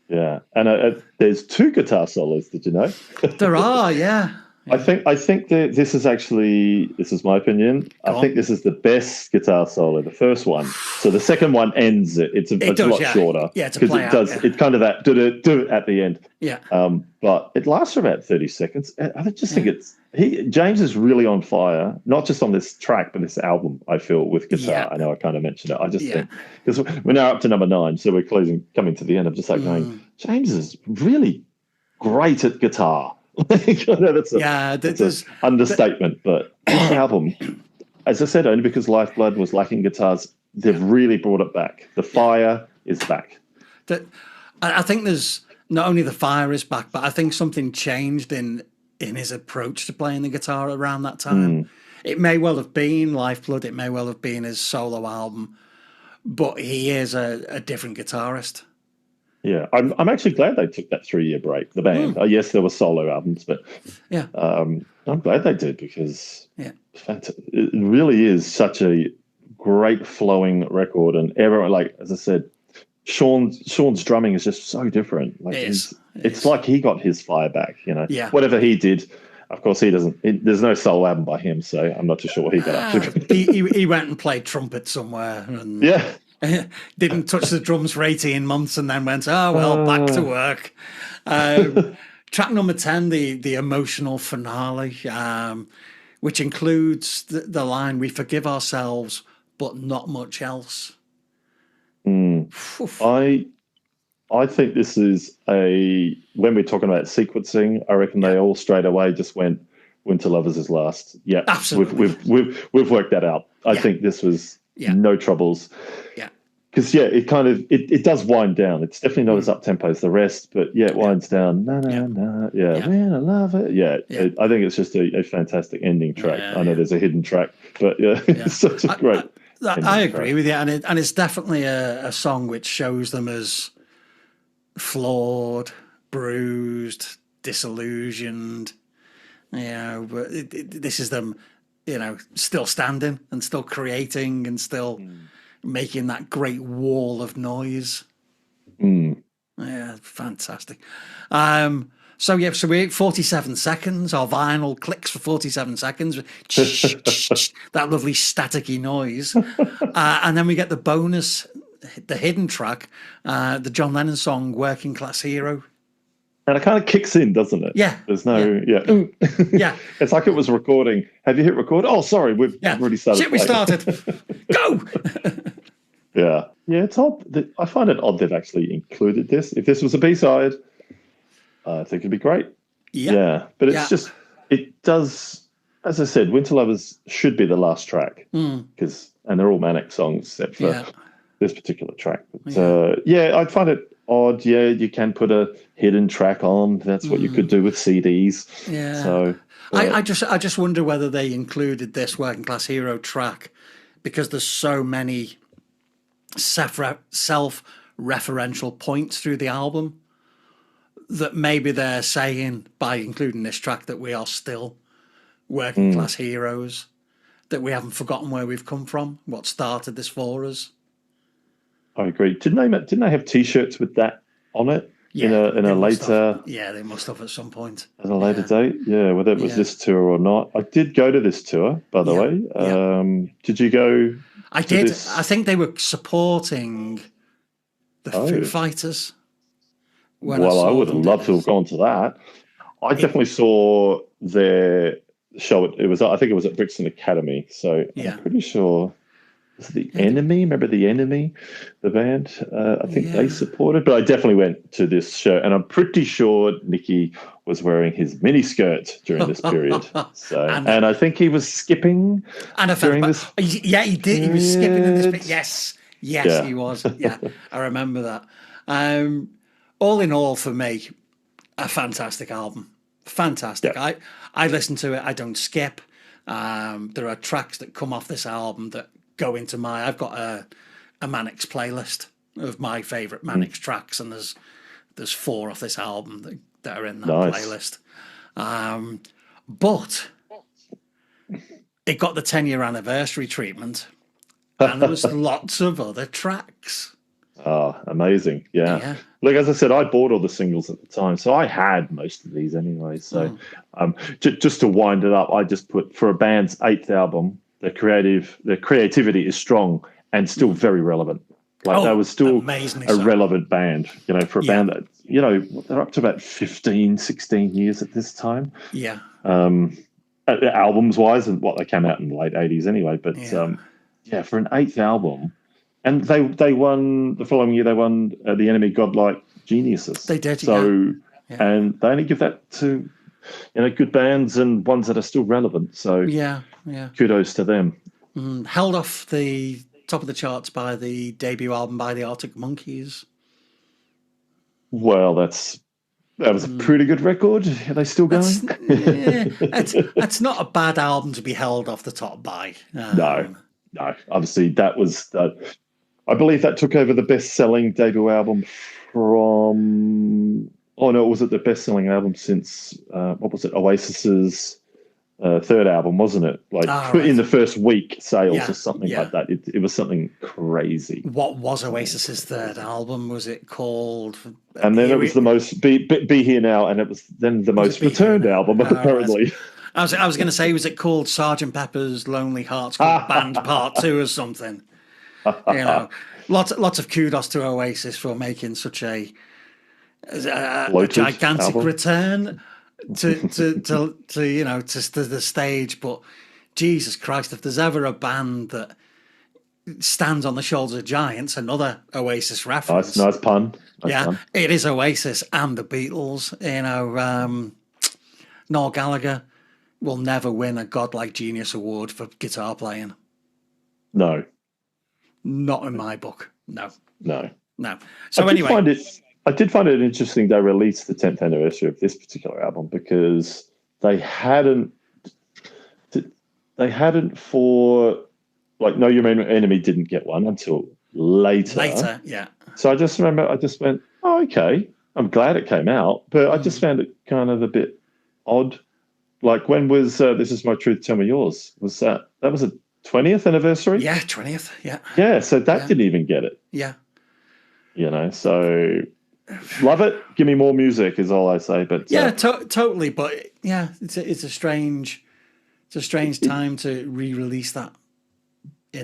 Yeah, and there's 2 guitar solos. Did you know? There are, yeah. I think that this is my opinion. I think this is the best guitar solo, the first one. So the second one ends it. It's a lot shorter. Yeah, it's a play because it kind of that do it at the end. Yeah. But it lasts for about 30 seconds. I just think James is really on fire, not just on this track, but this album, I feel, with guitar. Yeah. I know I kind of mentioned it. I just think, because we're now up to number 9, so we're coming to the end. I'm just like going, James is really great at guitar. I know that's an understatement, but this album, as I said, only because Lifeblood was lacking guitars, they've really brought it back. The fire is back. I think there's not only the fire is back, but I think something changed in his approach to playing the guitar around that time. It may well have been Lifeblood, it may well have been his solo album, but he is a different guitarist. Yeah, I'm actually glad they took that 3-year break, the band. Yes, there were solo albums, but I'm glad they did, because it really is such a great flowing record. And everyone, like, as I said, Sean's drumming is just so different. Like, it's like he got his fire back, Yeah. Whatever he did, of course, he doesn't. There's no solo album by him, so I'm not too sure what he got up to. he went and played trumpet somewhere. And didn't touch the drums for 18 months and then went, back to work. Track number 10, the emotional finale, which includes the line, "We forgive ourselves, but not much else." I think this is when we're talking about sequencing, I reckon they all straight away just went, Winter Lovers is last. Yeah, absolutely. We've worked that out. I think this was no troubles. Yeah. Because it kind of it does wind down. It's definitely not as up tempo as the rest, but it winds down. When I love it. I think it's just a fantastic ending track. I know there's a hidden track, but it's such a great. I agree with you, and it's definitely a song which shows them as flawed, bruised, disillusioned. But this is them, still standing and still creating and still making that great wall of noise. Yeah, fantastic. So we're 47 seconds. Our vinyl clicks for 47 seconds. That lovely staticky noise. And then we get the bonus, the hidden track, the John Lennon song, Working Class Hero. And it kind of kicks in, doesn't it? Yeah. There's no, It's like it was recording. Have you hit record? Oh, sorry, we've already started. Shit, we started. Go! Yeah, it's odd. I find it odd they've actually included this. If this was a B-side, I think it'd be great. Yeah, but it's just, it does, as I said, Winter Lovers should be the last track, and they're all Manic songs except for this particular track. But I find it odd. Yeah, you can put a hidden track on. That's what you could do with CDs. Yeah. So I just wonder whether they included this Working Class Hero track because there's so many self-referential points through the album that maybe they're saying by including this track that we are still working class heroes, that we haven't forgotten where we've come from, what started this for us. I agree. Didn't they have T-shirts with that on it in a later? They must have at some point at a later date. Yeah, whether it was this tour or not. I did go to this tour, by the way. Did you go? I did. I think they were supporting the Foo Fighters. I would have loved to have gone to that. I definitely saw their show. I think it was at Brixton Academy. So I'm pretty sure. Was it The Enemy? Remember The Enemy, the band? I think they supported, but I definitely went to this show, and I'm pretty sure Nicky was wearing his mini skirt during this period. So, and I think he was skipping during this. Yeah, he did. He was skipping in this bit. Yes, he was. Yeah, I remember that. All in all, for me, a fantastic album. Fantastic. Yeah. I listen to it. I don't skip. There are tracks that come off this album that go into I've got a Manics playlist of my favourite Manics tracks, and there's 4 off this album that are in that playlist. But it got the 10-year anniversary treatment, and there was lots of other tracks. Oh, amazing. Yeah. Look, as I said, I bought all the singles at the time, so I had most of these anyway. So just to wind it up, I just put, for a band's 8th album, their creativity is strong and still very relevant. Like they were still a relevant band, for a band that, they're up to about 15, 16 years at this time. Yeah. Albums wise, and they came out in the late 80s anyway. But for an 8th album, and they won the following year. They won the Enemy Godlike Geniuses. They did. And they only give that to good bands and ones that are still relevant. So kudos to them. Held off the top of the charts by the debut album by the Arctic Monkeys. Well, that was a pretty good record. Are they still going? It's not a bad album to be held off the top by. No. Obviously, that was. I believe that took over the best-selling debut album from. Oh no, was it the best-selling album since what was it? Oasis's 3rd album, wasn't it? In the first week sales or something like that. It was something crazy. What was Oasis's 3rd album? Was it called? And then it was the most Be Here Now, and it was then the most returned album apparently. Right. I was going to say, was it called Sgt. Pepper's Lonely Hearts Club Band Part 2 or something? Lots of kudos to Oasis for making such a gigantic album. Return to the stage. But Jesus Christ, if there's ever a band that stands on the shoulders of giants, another Oasis reference. Nice pun. Pun. It is Oasis and the Beatles. Noel Gallagher will never win a Godlike Genius Award for guitar playing. No. Not in my book. No. So anyway. I did find it interesting they released the 10th anniversary of this particular album because they hadn't for Know Your Enemy didn't get one until later. Yeah. So I just went, oh, okay. I'm glad it came out, but I just found it kind of a bit odd. Like, when was This Is My Truth, Tell Me Yours? Was that was a 20th anniversary? Yeah, 20th, yeah. Yeah, so that didn't even get it. Yeah. So love it. Give me more music is all I say. But totally. But it's a strange time to re-release that.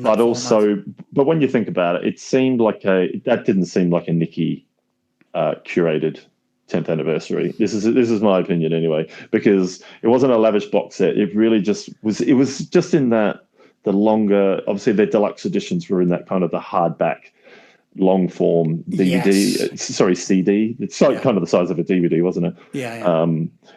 But when you think about it, it seemed like that didn't seem like a Nicky curated 10th anniversary. This is my opinion anyway, because it wasn't a lavish box set. It really just was. It was just in that the longer. Obviously, their deluxe editions were in that kind of the hardback, long form DVD. CD. It's kind of the size of a DVD, wasn't it? Yeah.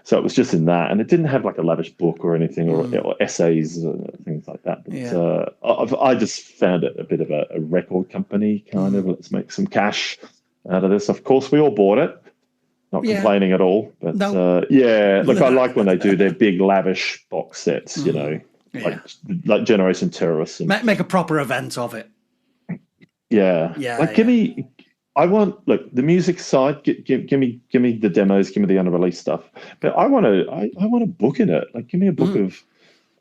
So it was just in that, and it didn't have like a lavish book or anything, or essays or things like that. But I just found it a bit of a record company kind of. Let's make some cash out of this. Of course, we all bought it. Not complaining at all, but look, I like when they do their big lavish box sets, like Generation Terrorists. And, make a proper event of it. Give me. I want the music side. Give me the demos. Give me the unreleased stuff. But I want a book in it. Like, give me a book of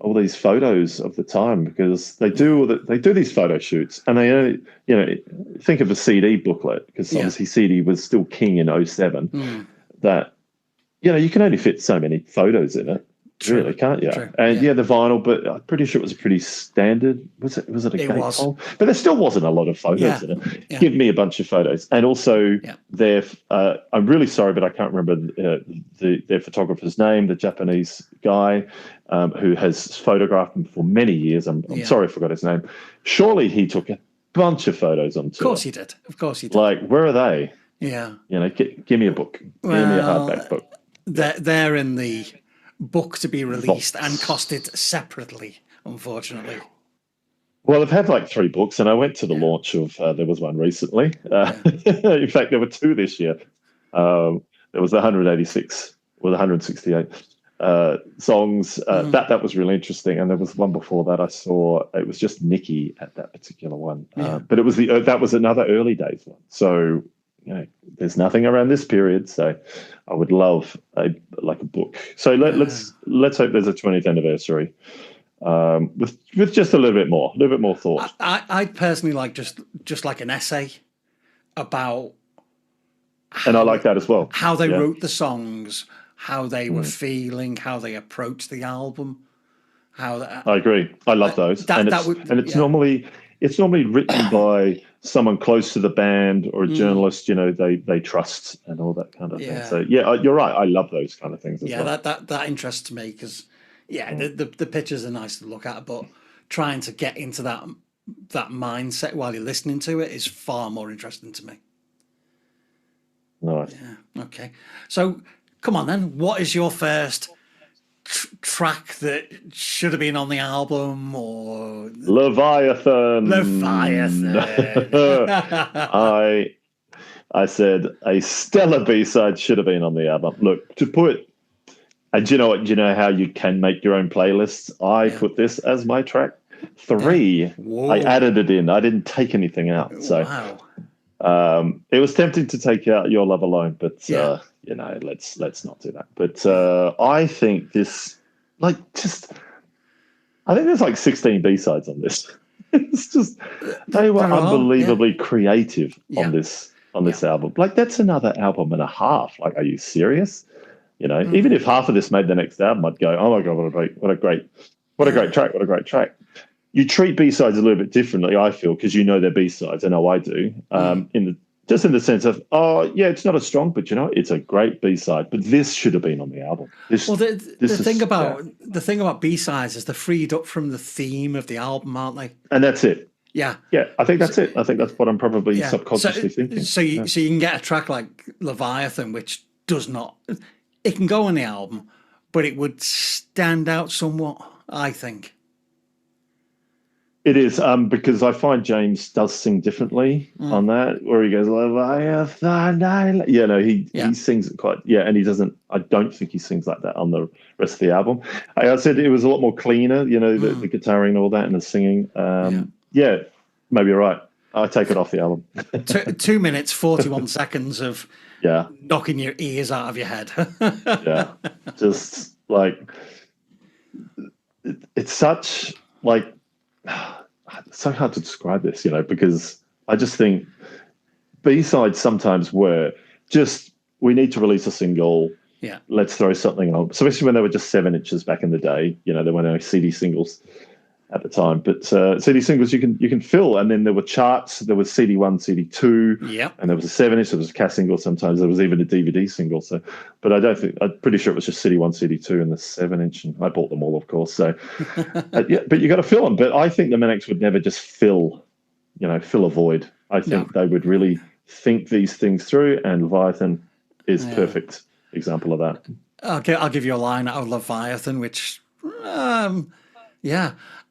all these photos of the time, because they do these photo shoots, and they only think of a CD booklet, because obviously CD was still king in 2007. That you can only fit so many photos in it. True. Really, can't you? True. And the vinyl, but I'm pretty sure it was a pretty standard. Was it a gatefold? But there still wasn't a lot of photos in it. Yeah. Give me a bunch of photos, and also I'm really sorry, but I can't remember their photographer's name. The Japanese guy who has photographed them for many years. I'm sorry, I forgot his name. Surely he took a bunch of photos on tour. Of course he did. Like, where are they? Yeah. Give me a book. Give me a hardback book. They're in the book to be released and costed separately, unfortunately. Well, I've had like 3 books, and I went to the launch of there was one recently. In fact, there were 2 this year. There was 186 or 168 songs. That was really interesting, and there was one before that I saw. It was just Nicky at that particular one, but it was that was another early days one. So there's nothing around this period, so I would love a book. So let's hope there's a 20th anniversary with just a little bit more thought. I'd personally like just like an essay about and I like that as well. How they wrote the songs, how they were feeling, how they approached the album. I agree. I love those. It's normally written by someone close to the band or a journalist, they trust and all that kind of thing. So you're right. I love those kind of things as well. That interests me because the pictures are nice to look at, but trying to get into that mindset while you're listening to it is far more interesting to me. Nice. Yeah. Okay. So come on then. What is your first track that should have been on the album? Or Leviathan. I said a stellar B-side should have been on the album. Look, to put, and you know what? You know how you can make your own playlists. I put this as my track 3. Whoa. I added it in. I didn't take anything out. So it was tempting to take out Your Love Alone, but let's not do that. But I think this, I think there's like 16 B-sides on this. It's just, they were unbelievably creative on this album. Like, that's another album and a half. Like, are you serious? Even if half of this made the next album, I'd go, oh my God, what a great track. You treat B-sides a little bit differently, I feel, because they're B-sides. I know I do. In the sense of, it's not as strong, but it's a great B-side. But this should have been on the album. The thing about B-sides is they're freed up from the theme of the album, aren't they? And that's it. Yeah. Yeah, I think that's it. I think that's what I'm probably subconsciously thinking. So you can get a track like Leviathan, which does not. It can go on the album, but it would stand out somewhat, I think. It is, because I find James does sing differently on that, where he goes, Leviathan. He sings it quite, and he doesn't, I don't think he sings like that on the rest of the album. I said it was a lot more cleaner, the guitaring and all that and the singing. Maybe you're right. I take it off the album. 2 minutes, 41 seconds of knocking your ears out of your head. Just like, it's such, like, it's so hard to describe this, because I just think B-sides sometimes were just, we need to release a single. Yeah. Let's throw something on. Especially when they were just 7 inches back in the day. There were no CD singles at the time. But CD singles you can fill, and then there were charts. There was CD1, CD2, and there was a 7-inch. There was a cassette single. Sometimes there was even a DVD single. So, but I'm pretty sure it was just CD1, CD2, and the 7-inch. And I bought them all, of course. So, but you got to fill them. But I think the Manics would never just fill a void. I think they would really think these things through, and Leviathan is perfect example of that. I'll give you a line out of Leviathan, which.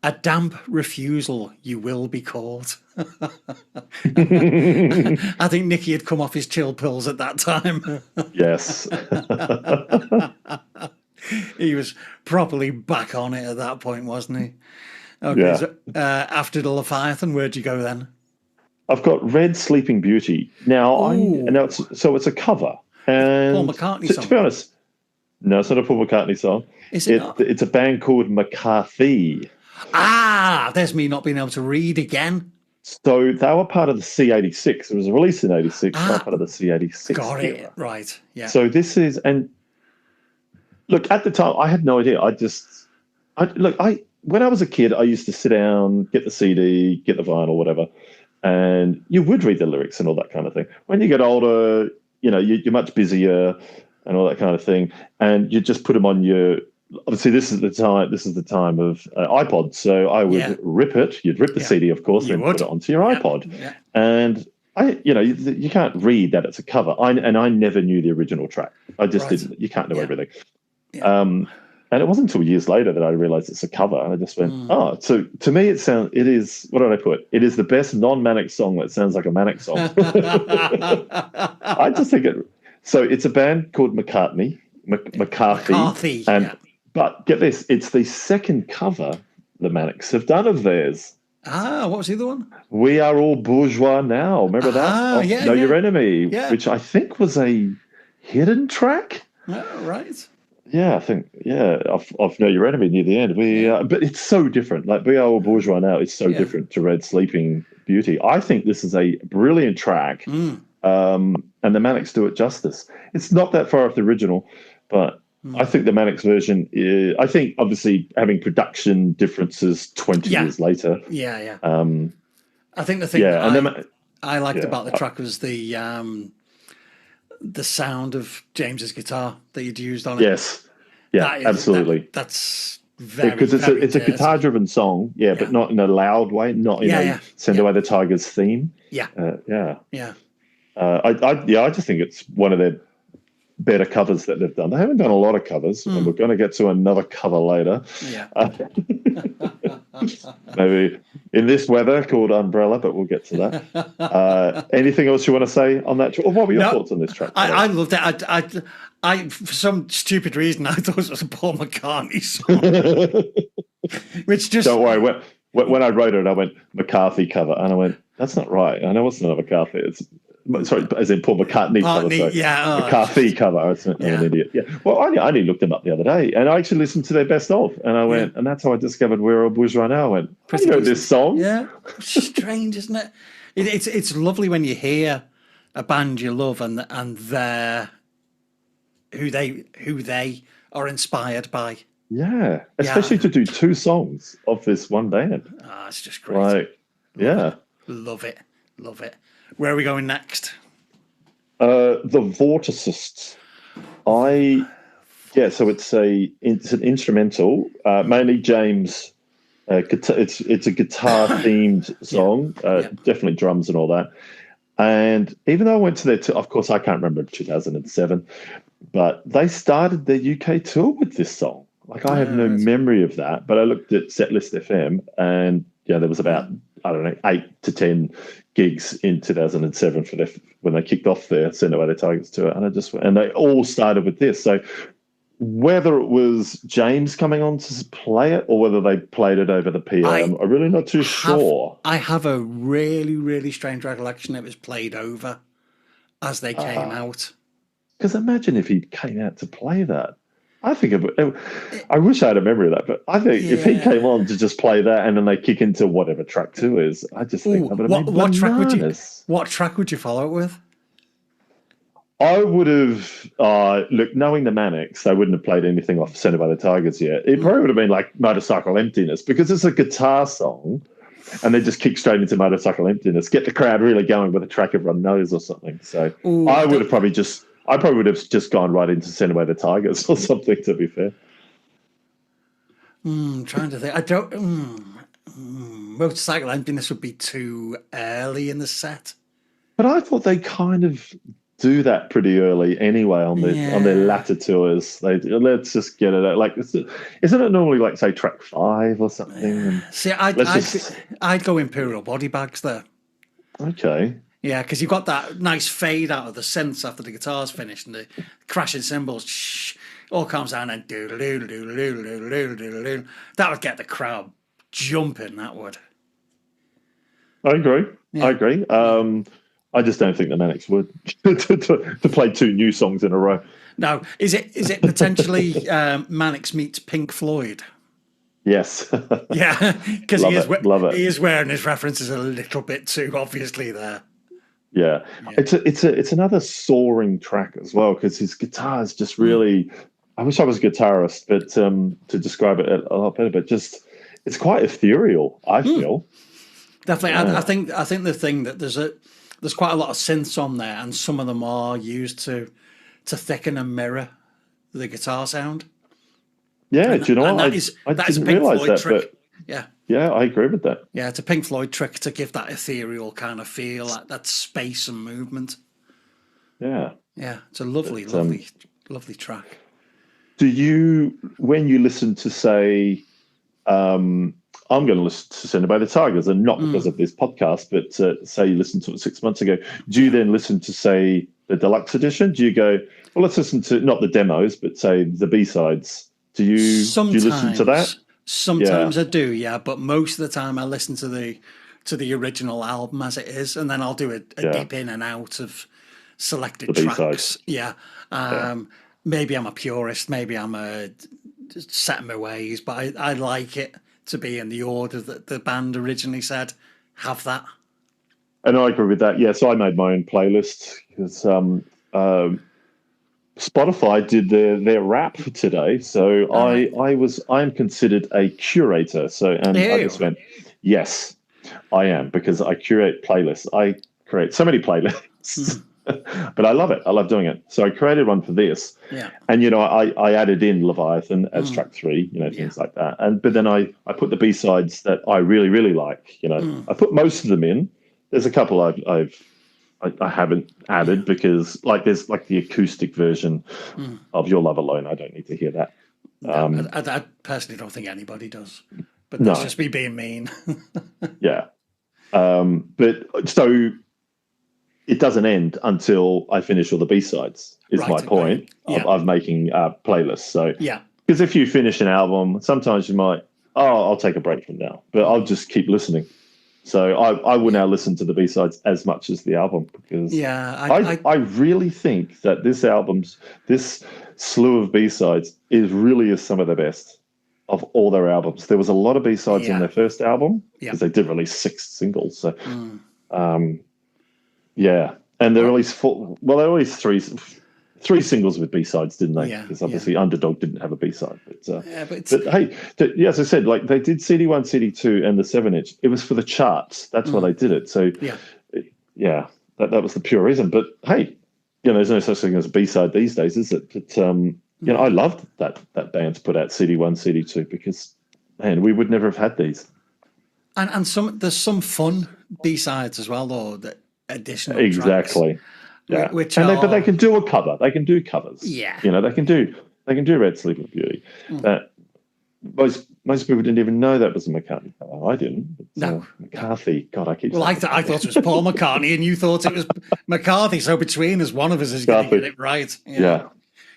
A damp refusal, you will be called. I think Nicky had come off his chill pills at that time. Yes. He was properly back on it at that point, wasn't he? Okay, so after the Leviathan, where'd you go then? I've got Red Sleeping Beauty. Now, it's a cover. And Paul McCartney song. To be honest, no, it's not a Paul McCartney song. Is it not? It's a band called McCarthy. There's me not being able to read again. So they were part of the C86. It was released in 86. They were part of the C86. Got it. Era. Right. Yeah. So this is, and look, at the time, I had no idea. When I was a kid, I used to sit down, get the CD, get the vinyl, whatever, and you would read the lyrics and all that kind of thing. When you get older, you're much busier and all that kind of thing, and you just put them on your. Obviously, this is the time of iPod. So I would rip it. You'd rip the CD, of course, and put it onto your iPod. Yeah. And you can't read that it's a cover. I never knew the original track. I just didn't. You can't know everything. Yeah. And it wasn't until years later that I realized it's a cover. And I just went, so to me, it is, what did I put? It is the best non-Manic song that sounds like a Manic song. I just think so it's a band called McCarthy. But get this, it's the second cover the Manics have done of theirs. What was the other one? We Are All Bourgeois Now. Remember that? Know Your Enemy, which I think was a hidden track. Oh, right. Yeah, I think, of Know Your Enemy near the end. But it's so different. Like We Are All Bourgeois Now is so different to Red Sleeping beauty. I think this is a brilliant track, and the Manics do it justice. It's not that far off the original, but I think the Manics version is, I think obviously having production differences 20 years later. Yeah. I think the thing I liked about the track was the sound of James's guitar that you'd used on it. Yes. Yeah, absolutely. That's very, because it's a guitar driven song, but not in a loud way, not in a Send Away the Tigers theme. I just think it's one of their better covers that they've done. They haven't done a lot of covers, and we're going to get to another cover later. Maybe in this weather called Umbrella, but we'll get to that. Anything else you want to say on that? Or what were your thoughts on this track? I loved it. I for some stupid reason, I thought it was a Paul McCartney song. Which just... Don't worry. When I wrote it, I went McCarthy cover, and I went, that's not right. I know it's not a McCarthy. Sorry, as in Paul McCartney cover. McCarthy cover. I'm an idiot. Yeah. Well, I only looked them up the other day, and I actually listened to their best of, and I went, and that's how I discovered We're All Bourgeois Now. I went, I know this song. Yeah. Strange, isn't it? It's lovely when you hear a band you love and they're who they are inspired by. Yeah, especially to do two songs of this one band. It's just great. Love it. Where are we going next? The Vorticists. So it's an instrumental, mainly James. It's a guitar themed song, definitely drums and all that. And even though I went to their, of course I can't remember 2007, but they started their UK tour with this song. Like I have no memory of that, but I looked at Setlist FM, and there was about 8 to 10 gigs in 2007 for when they kicked off their Send Away the Tigers tour, and they all started with this. So whether it was James coming on to play it or whether they played it over the PA, I'm really not too sure. I have a really, really strange recollection it was played over as they came out. Because imagine if he came out to play that. I wish I had a memory of that, but I think if he came on to just play that and then they kick into whatever track 2 is, I just think that would have been bananas. What track would you follow it with? I would have, knowing the Manics, they wouldn't have played anything off Sent Away the Tigers yet. It probably would have been like Motorcycle Emptiness, because it's a guitar song and they just kick straight into Motorcycle Emptiness, get the crowd really going with a track everyone knows or something. So I would have probably just gone right into Send Away the Tigers or something, to be fair. Trying to think. I don't... Motorcycle Emptiness would be too early in the set. But I thought they kind of do that pretty early anyway on their latter tours. Let's just get it out. Like, isn't it normally like, say, track 5 or something? See, I'd go Imperial Body Bags there. Okay. Yeah, because you've got that nice fade out of the synths after the guitar's finished and the crashing cymbals, all comes down and do-do-do-do-do-do-do-do-do. That would get the crowd jumping, that would. I agree. I just don't think the Manics would to play 2 new songs in a row. No, is it potentially Manics meets Pink Floyd? Yes. Yeah, because he is wearing his references a little bit too obviously there. Yeah. It's another soaring track as well, because his guitar is just really. I wish I was a guitarist, but to describe it a lot better. But just it's quite ethereal. I feel definitely. Yeah. I think the thing that there's quite a lot of synths on there, and some of them are used to thicken and mirror the guitar sound. Yeah, do you know what? I didn't realise that, trick. But yeah, I agree with that. Yeah, it's a Pink Floyd trick to give that ethereal kind of feel, that space and movement. Yeah. Yeah, it's a lovely track. Do you, when you listen to, say, I'm going to listen to Send Away the Tigers, and not because of this podcast, but say you listened to it 6 months ago, do you then listen to, say, the deluxe edition? Do you go, well, let's listen to, not the demos, but say the B-sides? Do you listen to that? Sometimes I do, yeah, but most of the time I listen to the original album as it is, and then I'll do a dip in and out of selected tracks. Yeah. Maybe I'm a purist, maybe I'm set in my ways, but I like it to be in the order that the band originally said, have that. And I agree with that. Yeah, so I made my own playlist because Spotify did their rap today. So I'm considered a curator. So and I just went, yes, I am, because I curate playlists. I create so many playlists. But I love it. I love doing it. So I created one for this. Yeah. And, I added in Leviathan as track 3, things like that. But then I put the B-sides that I really, really like. I put most of them in. There's a couple I haven't added because there's the acoustic version of Your Love Alone. I don't need to hear that. No, I personally don't think anybody does. But that's just me being mean. Yeah. But so it doesn't end until I finish all the B-sides, is my point of making playlists. So, because if you finish an album, sometimes you might, I'll take a break from now, but I'll just keep listening. So I will now listen to the B-sides as much as the album, because I really think that this slew of B-sides is some of the best of all their albums. There was a lot of B-sides on their first album because they did release 6 singles. So, and they released they released three singles with B-sides, didn't they? Because obviously Underdog didn't have a B-side. But hey, as I said, they did CD1, CD2, and the 7-inch. It was for the charts. That's why they did it. So, that was the pure reason. But hey, there's no such thing as a B-side these days, is it? But I loved that band to put out CD1, CD2 because, man, we would never have had these. And there's some fun B-sides as well, though. That additional exactly. Tracks. Yeah, But they can do a cover. They can do covers. Yeah, they can do Red Sleeping Beauty. Most people didn't even know that was a McCartney cover. I didn't. No, McCarthy. God, I keep. Well, I thought it was Paul McCartney, and you thought it was McCarthy. So between us, one of us is going to get it right. Yeah.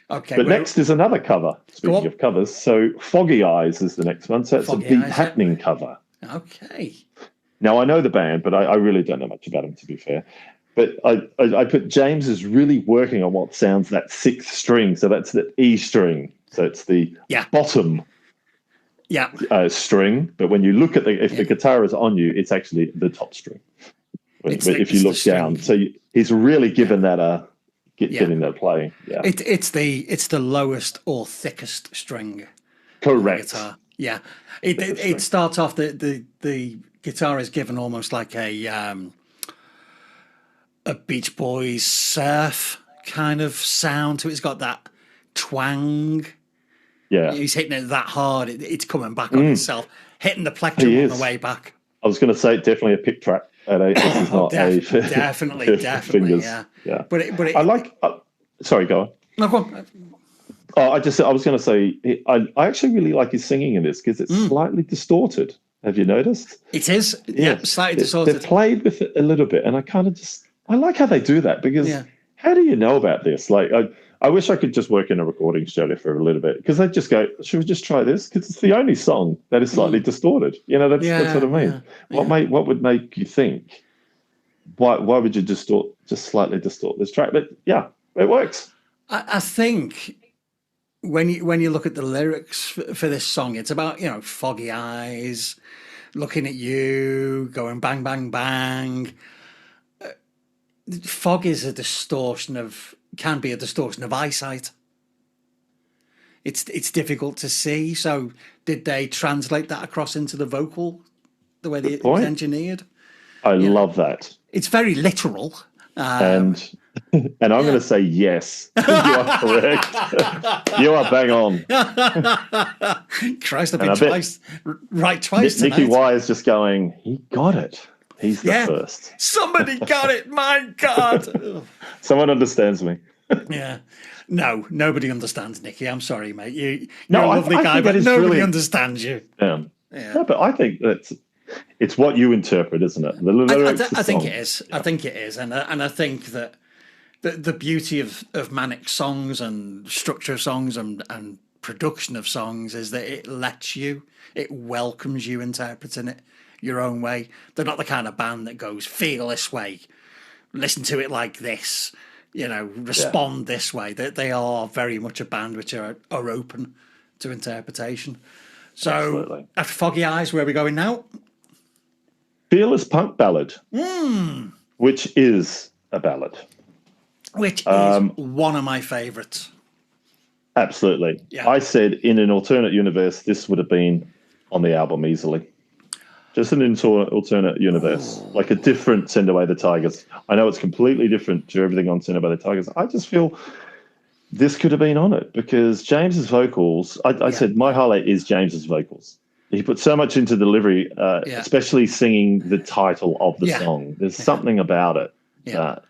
Okay. But next is another cover. Speaking of covers, so Foggy Eyes is the next one. So it's a Beat Happening cover. Okay. Now I know the band, but I really don't know much about them, to be fair. But I put James is really working on what sounds that 6th string. So that's the E string. So it's the bottom string. But when you look at if the guitar is on you, it's actually the top string. If you look down. So he's really given that getting that playing. Yeah. It's the lowest or thickest string. Correct. Guitar. Yeah. It starts off the guitar is given almost like a Beach Boys surf kind of sound to it. It's got that twang. Yeah. He's hitting it that hard. It's coming back on itself, hitting the plectrum on the way back. I was going to say definitely a pick track. This is not definitely, fingers. Yeah. But I like. Sorry, go on. No, go on. I was going to say I actually really like his singing in this because it's slightly distorted. Have you noticed? It is. Yeah, slightly distorted. They've played with it a little bit, and I like how they do that because how do you know about this? I wish I could just work in a recording studio for a little bit because they'd just go, should we just try this? Because it's the only song that is slightly distorted. That's what I mean. What would make you think? Why would you just slightly distort this track? But yeah, it works. I think when you look at the lyrics for this song, it's about foggy eyes, looking at you, going bang bang bang. Fog is can be a distortion of eyesight. It's difficult to see. So did they translate that across into the vocal the way it was engineered? I love that. It's very literal. And I'm going to say yes. You are correct. You are bang on. Christ, I've been twice tonight. Nicky Wire is just going, he got it. He's the first. Somebody got it. My God. Someone understands me. Yeah. No, nobody understands Nicky. I'm sorry, mate. You're a lovely guy, but nobody understands you. Yeah. No, but I think it's what you interpret, isn't it? The lyrics, I think it is. I think it is. And I think that the beauty of Manic songs and structure of songs and production of songs is that it welcomes you interpreting it your own way. They're not the kind of band that goes, feel this way, listen to it like this, respond this way. They are very much a band which are open to interpretation. So absolutely. After Foggy Eyes, where are we going now? Fearless Punk Ballad. which is a ballad. Which is one of my favourites. Absolutely. Yeah. I said in an alternate universe, this would have been on the album easily. Just an alternate universe, like a different Send Away the Tigers. I know it's completely different to everything on Send Away the Tigers. I just feel this could have been on it because James's vocals, I said my highlight is James's vocals. He put so much into delivery, especially singing the title of the song. There's something about it.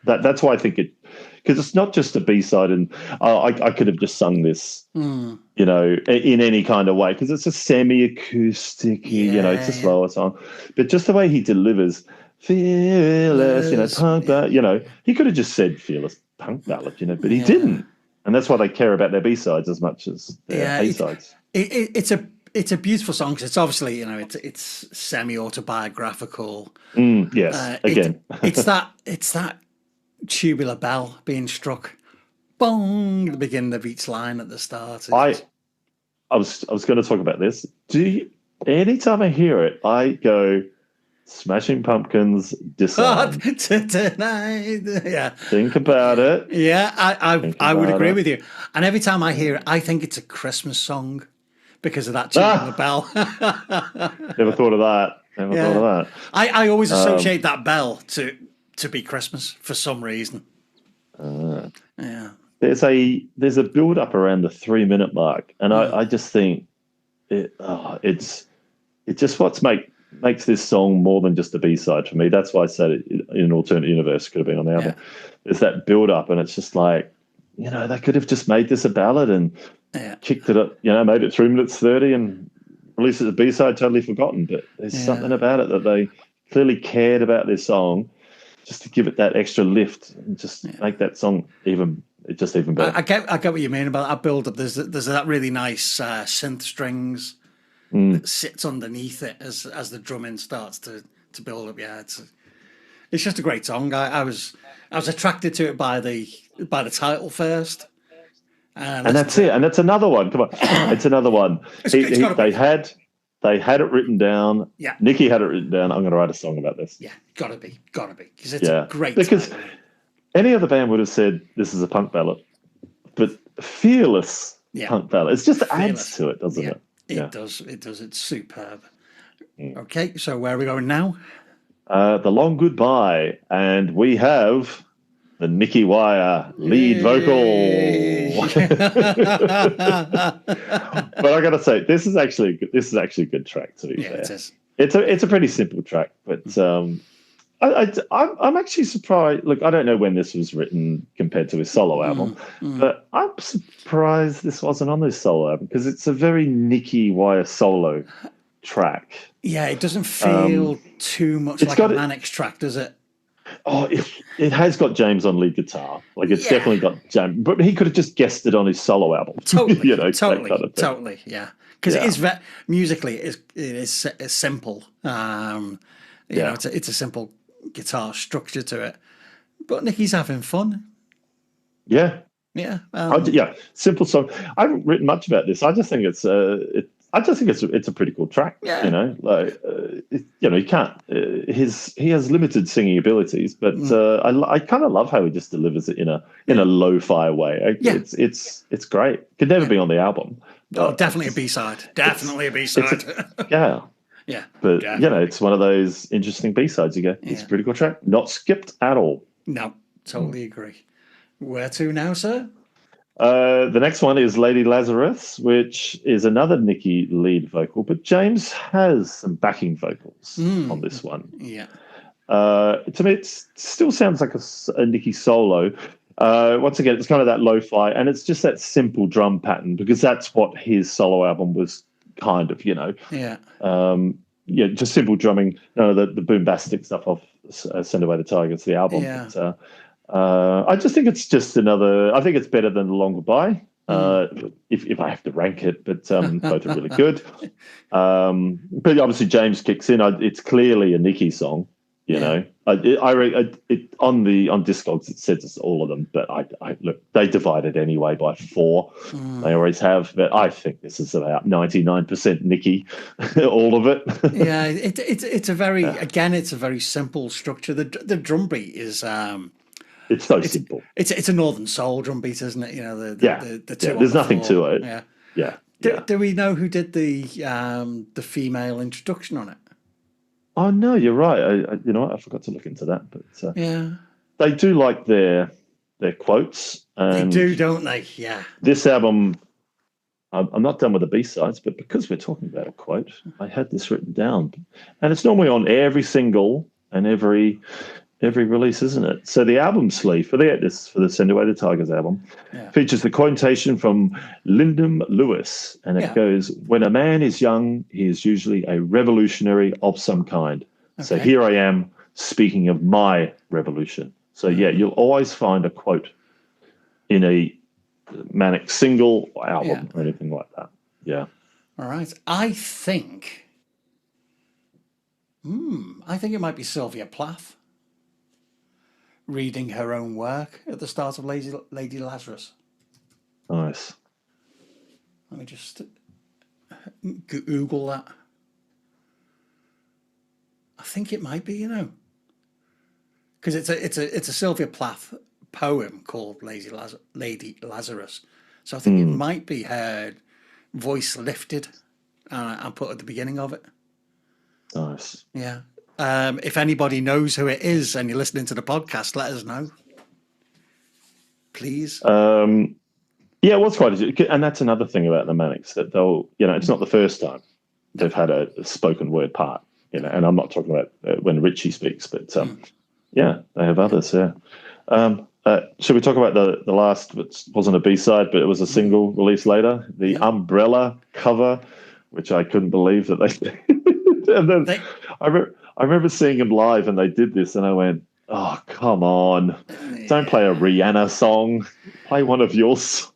That's why I think it, because it's not just a B-side and I could have just sung this, in any kind of way because it's a semi-acoustic, it's a slower song. But just the way he delivers, fearless, punk ballad, he could have just said fearless punk ballad, but he didn't. And that's why they care about their B-sides as much as their A-sides. It's a beautiful song because it's obviously, it's semi-autobiographical. Yes, again. It's that tubular bell being struck, bong, at the beginning of each line at the start. I was going to talk about this. Anytime I hear it, I go, Smashing Pumpkins, Decide. Tonight. Yeah. Think about it. Yeah, I would agree with you. And every time I hear it, I think it's a Christmas song because of that tubular bell. Never thought of that. Thought of that. I always associate that bell to be Christmas for some reason. There's a build up around the 3-minute mark, and I just think it's just makes this song more than just a B-side for me. That's why I said it in an alternate universe could have been on the album. There's that build up, and it's just like, they could have just made this a ballad and kicked it up, made it 3 minutes 30 and released it as a B-side, totally forgotten. But there's something about it that they clearly cared about this song, just to give it that extra lift and just make that song even better. I get what you mean about that build up. There's that really nice synth strings that sits underneath it as the drumming starts to build up. Yeah, it's just a great song. I was attracted to it by the title first, and that's it. And that's another one. Come on, it's another one. They had it written down. Yeah. Nicky had it written down. I'm going to write a song about this. Yeah, gotta be, because it's a great. Because any other band would have said this is a punk ballad, but fearless punk ballad. It just adds to it, doesn't it? It does. It does. It's superb. Okay, so where are we going now? The Long Goodbye, and we have the Nicky Wire lead vocal. But I got to say, this is actually a good track. To be fair, it is. It's a pretty simple track, but I'm actually surprised. Look, I don't know when this was written compared to his solo album, but I'm surprised this wasn't on his solo album because it's a very Nicky Wire solo track. Yeah, it doesn't feel too much like a Manics track, does it? Oh, it has got James on lead guitar. Like, it's definitely got James, but he could have just guessed it on his solo album. Totally, totally, yeah. Because it is musically, it is simple. It's a simple guitar structure to it, but Nicky's having fun. Yeah, simple song. I haven't written much about this. I just think it's a pretty cool track. Yeah. He can't. He has limited singing abilities, but I kind of love how he just delivers it in a lo-fi way. It's great. Could never be on the album. Oh, definitely a B-side. Definitely a B-side. Yeah. Yeah. But it's one of those interesting B-sides you go, it's a pretty cool track. Not skipped at all. No, totally agree. Where to now, sir? The next one is Lady Lazarus, which is another Nicky lead vocal, but James has some backing vocals on this one. Yeah. To me, it still sounds like a Nicky solo. Once again, it's kind of that lo-fi, and it's just that simple drum pattern because that's what his solo album was kind of, just simple drumming. No, the boombastic stuff off Send Away the Tigers, the album. Yeah. But, I just think it's just another. I think it's better than The Long Goodbye, if I have to rank it. But both are really good. But obviously James kicks in. It's clearly a Nicky song. You know, on Discogs it says all of them, but I look, they divide it anyway by 4. They always have, but I think this is about 99% Nicky, all of it. Yeah, it's a very again, it's a very simple structure. The drum beat is it's so simple. It's a Northern Soul drum beat, isn't it? You know, the two. There's nothing to it. Yeah. Do we know who did the female introduction on it? Oh no, you're right. You know what? I forgot to look into that, but they do like their quotes. And they do, don't they? Yeah. This album, I'm not done with the B-sides, but because we're talking about a quote, I had this written down, and it's normally on every single and every release, isn't it? So the album sleeve for the Send Away the Tigers album features the quotation from Lyndon Lewis, and it goes, "When a man is young, he is usually a revolutionary of some kind. Okay. So here I am speaking of my revolution." So you'll always find a quote in a Manic single or album or anything like that. Yeah. All right. I think it might be Sylvia Plath reading her own work at the start of Lady Lazarus. Nice. Let me just Google that. I think it might be, because it's a Sylvia Plath poem called Lady Lazarus. So I think it might be her voice lifted and put at the beginning of it. Nice. Yeah. If anybody knows who it is and you're listening to the podcast, let us know, please. What's quite, and that's another thing about the Manics, that they'll, it's not the first time they've had a spoken word part, and I'm not talking about when Richie speaks, but they have others. Yeah. Should we talk about the last? Which wasn't a B-side, but it was a single released later, the Umbrella cover, which I couldn't believe that they. And then I remember seeing them live, and they did this, and I went, "Oh, come on! Don't play a Rihanna song. Play one of yours."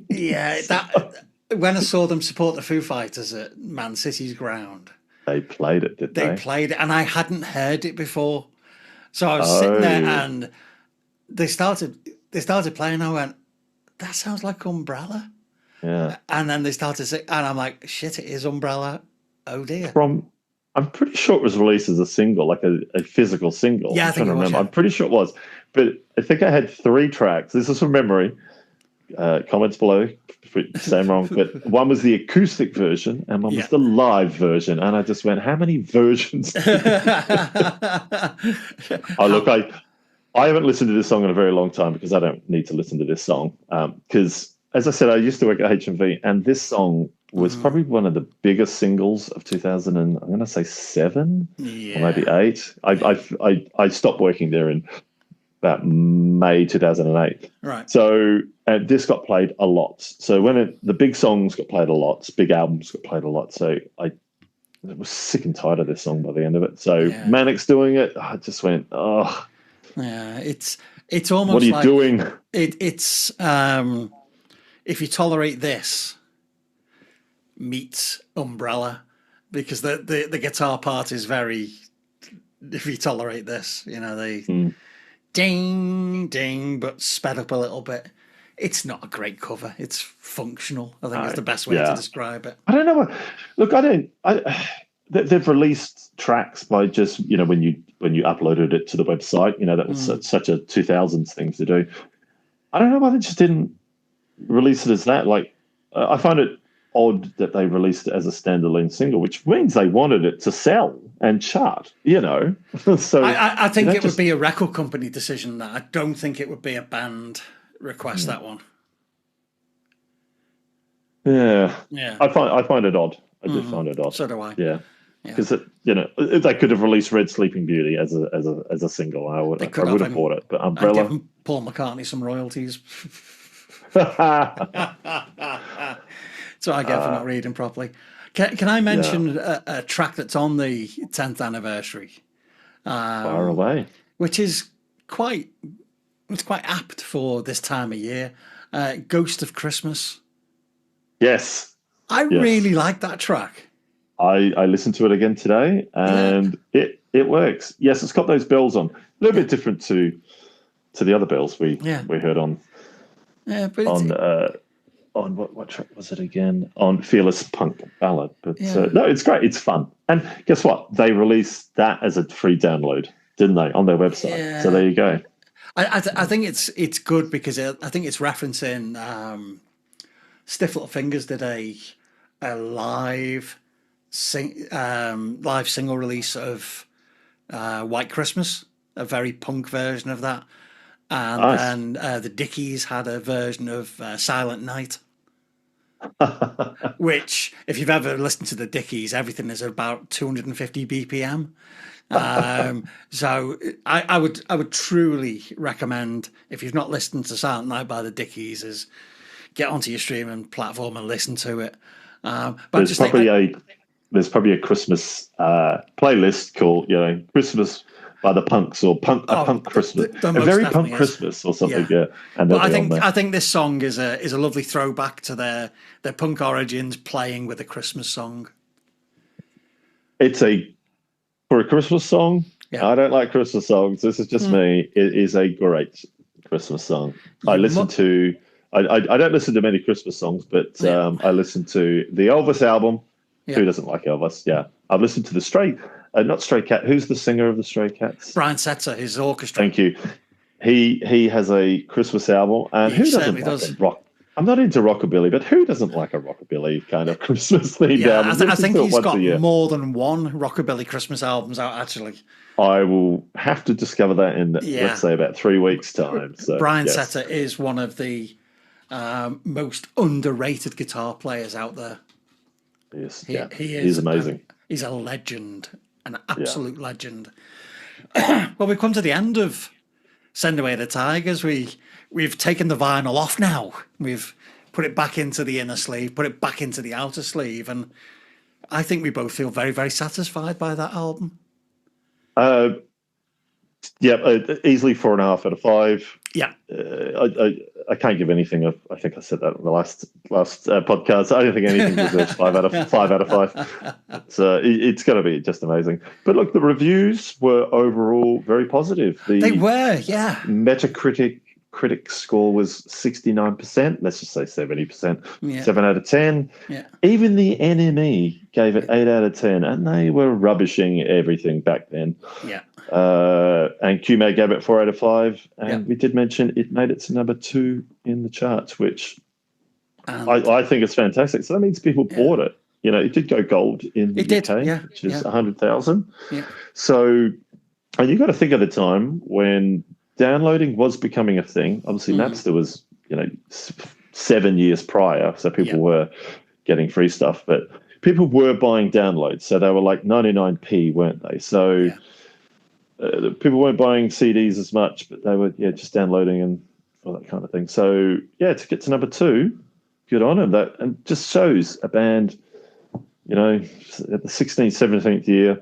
Yeah, that when I saw them support the Foo Fighters at Man City's ground, they played it. Did they? They played it, and I hadn't heard it before, so I was sitting there, and they started playing. And I went, "That sounds like Umbrella." Yeah, and then they started singing, and I'm like, "Shit, it is Umbrella." Oh dear. I'm pretty sure it was released as a single, like a physical single. Yeah, I think it was, I'm pretty sure it was. But I think I had 3 tracks. This is from memory. Comments below, say I'm wrong. But one was the acoustic version and one was the live version. And I just went, how many versions? Look, I haven't listened to this song in a very long time because I don't need to listen to this song. Because, as I said, I used to work at HMV, and this song was probably one of the biggest singles of 2000 and I'm going to say 7 or maybe 8. I stopped working there in about May 2008. Right. So this got played a lot. So when the big songs got played a lot, big albums got played a lot. So I was sick and tired of this song by the end of it. So Manics doing it, I just went, oh. Yeah, it's almost what are you like doing? It's if you tolerate this meets Umbrella, because the guitar part is very, if you tolerate this, they ding ding but sped up a little bit. It's not a great cover. It's functional, I think is the best way to describe it. I don't know. Look, they've released tracks by just when you uploaded it to the website, that was such a 2000s thing to do. I don't know why they just didn't release it as that. Like, I find it odd that they released it as a standalone single, which means they wanted it to sell and chart, So I think it would be a record company decision. That I don't think it would be a band request. That one. Yeah. I find it odd. I do find it odd. So do I. Yeah. Because they could have released Red Sleeping Beauty as a single. I would have bought it. But Umbrella, and given Paul McCartney some royalties. So I get for not reading properly. Can I mention a track that's on the 10th anniversary? Far away. Which is quite apt for this time of year. Ghost of Christmas. Yes. I really like that track. I listened to it again today, and it works. Yes, it's got those bells on. A little bit different to the other bells we heard on. Yeah, but on what track was it again? On Fearless Punk Ballad. But no, it's great. It's fun. And guess what? They released that as a free download, didn't they, on their website? Yeah. So there you go. I think it's good because I think it's referencing Stiff Little Fingers did a live single release of White Christmas, a very punk version of that. And then the Dickies had a version of Silent Night, which, if you've ever listened to the Dickies, everything is about 250 BPM. So I would truly recommend, if you've not listened to Silent Night by the Dickies, is get onto your streaming platform and listen to it. But there's probably a Christmas playlist called Christmas by the Punks, or punk Christmas, a very punk Christmas or something. Yeah, and but I think this song is a lovely throwback to their punk origins, playing with a Christmas song. It's for a Christmas song. Yeah. I don't like Christmas songs. This is just me. It is a great Christmas song. I listen to. I don't listen to many Christmas songs, but I listen to the Elvis album. Yeah. Who doesn't like Elvis? Yeah, I've listened to the not Stray Cat. Who's the singer of the Stray Cats? Brian Setzer, his orchestra. Thank you. He has a Christmas album, and who doesn't like rock? I'm not into rockabilly, but who doesn't like a rockabilly kind of Christmas themed album? I think he's got more than one rockabilly Christmas albums out, actually. I will have to discover that in, let's say, about 3 weeks' time. So, Brian Setzer is one of the most underrated guitar players out there. Yes, he's amazing. He's a legend, an absolute legend. Well, we've come to the end of Send Away the Tigers. We've taken the vinyl off now. We've put it back into the inner sleeve, put it back into the outer sleeve, and I think we both feel very, very satisfied by that album. Easily 4.5 out of 5. Yeah, I can't give anything. I think I said that in the last podcast. I don't think anything deserves 5 out of 5. So it's going to be just amazing. But look, the reviews were overall very positive. They were, yeah. Metacritic score was 69%. Let's just say 70%. Yeah. 7 out of 10. Yeah. Even the NME gave it 8 out of 10, and they were rubbishing everything back then. Yeah. And QMag gave it 4 out of 5, and we did mention it made it to number 2 in the charts, which I think is fantastic. So that means people bought it. It did go gold in the UK, which is 100,000. Yeah. So, and you got to think of the time when downloading was becoming a thing. Obviously, Napster was 7 years prior, so people were getting free stuff, but people were buying downloads, so they were like 99p, weren't they? So. People weren't buying CDs as much, but they were just downloading and all that kind of thing. So to get to number 2, good on them. That and just shows a band, at the 16th, 17th year,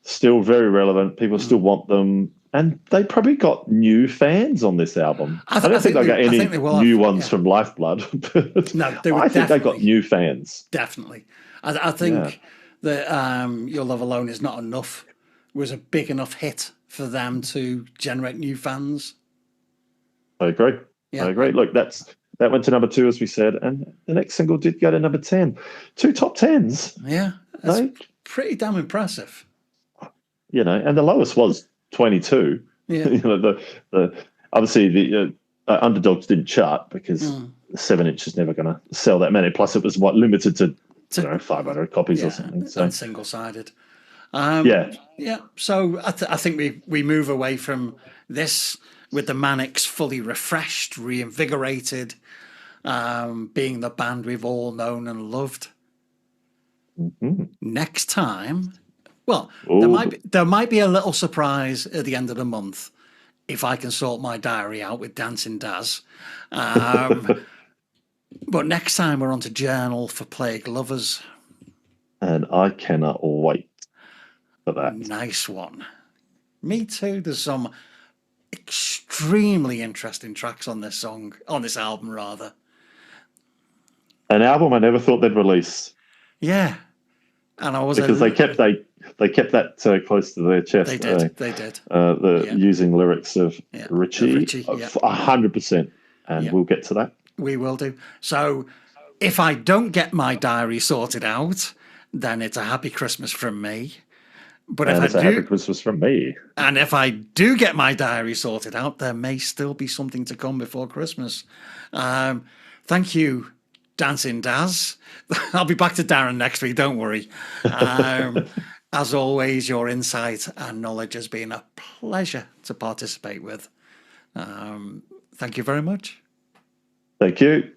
still very relevant. People still want them, and they probably got new fans on this album. I don't think they got any new ones from Lifeblood. But no, I think they got new fans. Definitely, I think that Your Love Alone Is Not Enough was a big enough hit for them to generate new fans. I agree. Yeah. I agree. Look, that went to number 2, as we said, and the next single did go to number 10. 2 top 10s. Yeah, that's pretty damn impressive. And the lowest was 22. Yeah. Obviously the Underdogs didn't chart because the 7-inch is never going to sell that many. Plus, it was limited to 500 copies or something. So and single-sided. So I think we move away from this with the Manics fully refreshed, reinvigorated, being the band we've all known and loved. Mm-hmm. Next time, there might be a little surprise at the end of the month if I can sort my diary out with Dancing Daz. But next time we're on to Journal for Plague Lovers. And I cannot wait. That. Nice one. Me too. There's some extremely interesting tracks on this album rather. An album I never thought they'd release. Yeah. And I was because they kept that close to their chest. They did. Using lyrics of Richie, 100%, and we'll get to that. We will do. So, if I don't get my diary sorted out, then it's a happy Christmas from me. But if it's a happy Christmas from me. And if I do get my diary sorted out, there may still be something to come before Christmas. Thank you, Dancing Daz. I'll be back to Darren next week, don't worry. As always, your insight and knowledge has been a pleasure to participate with. Thank you very much. Thank you.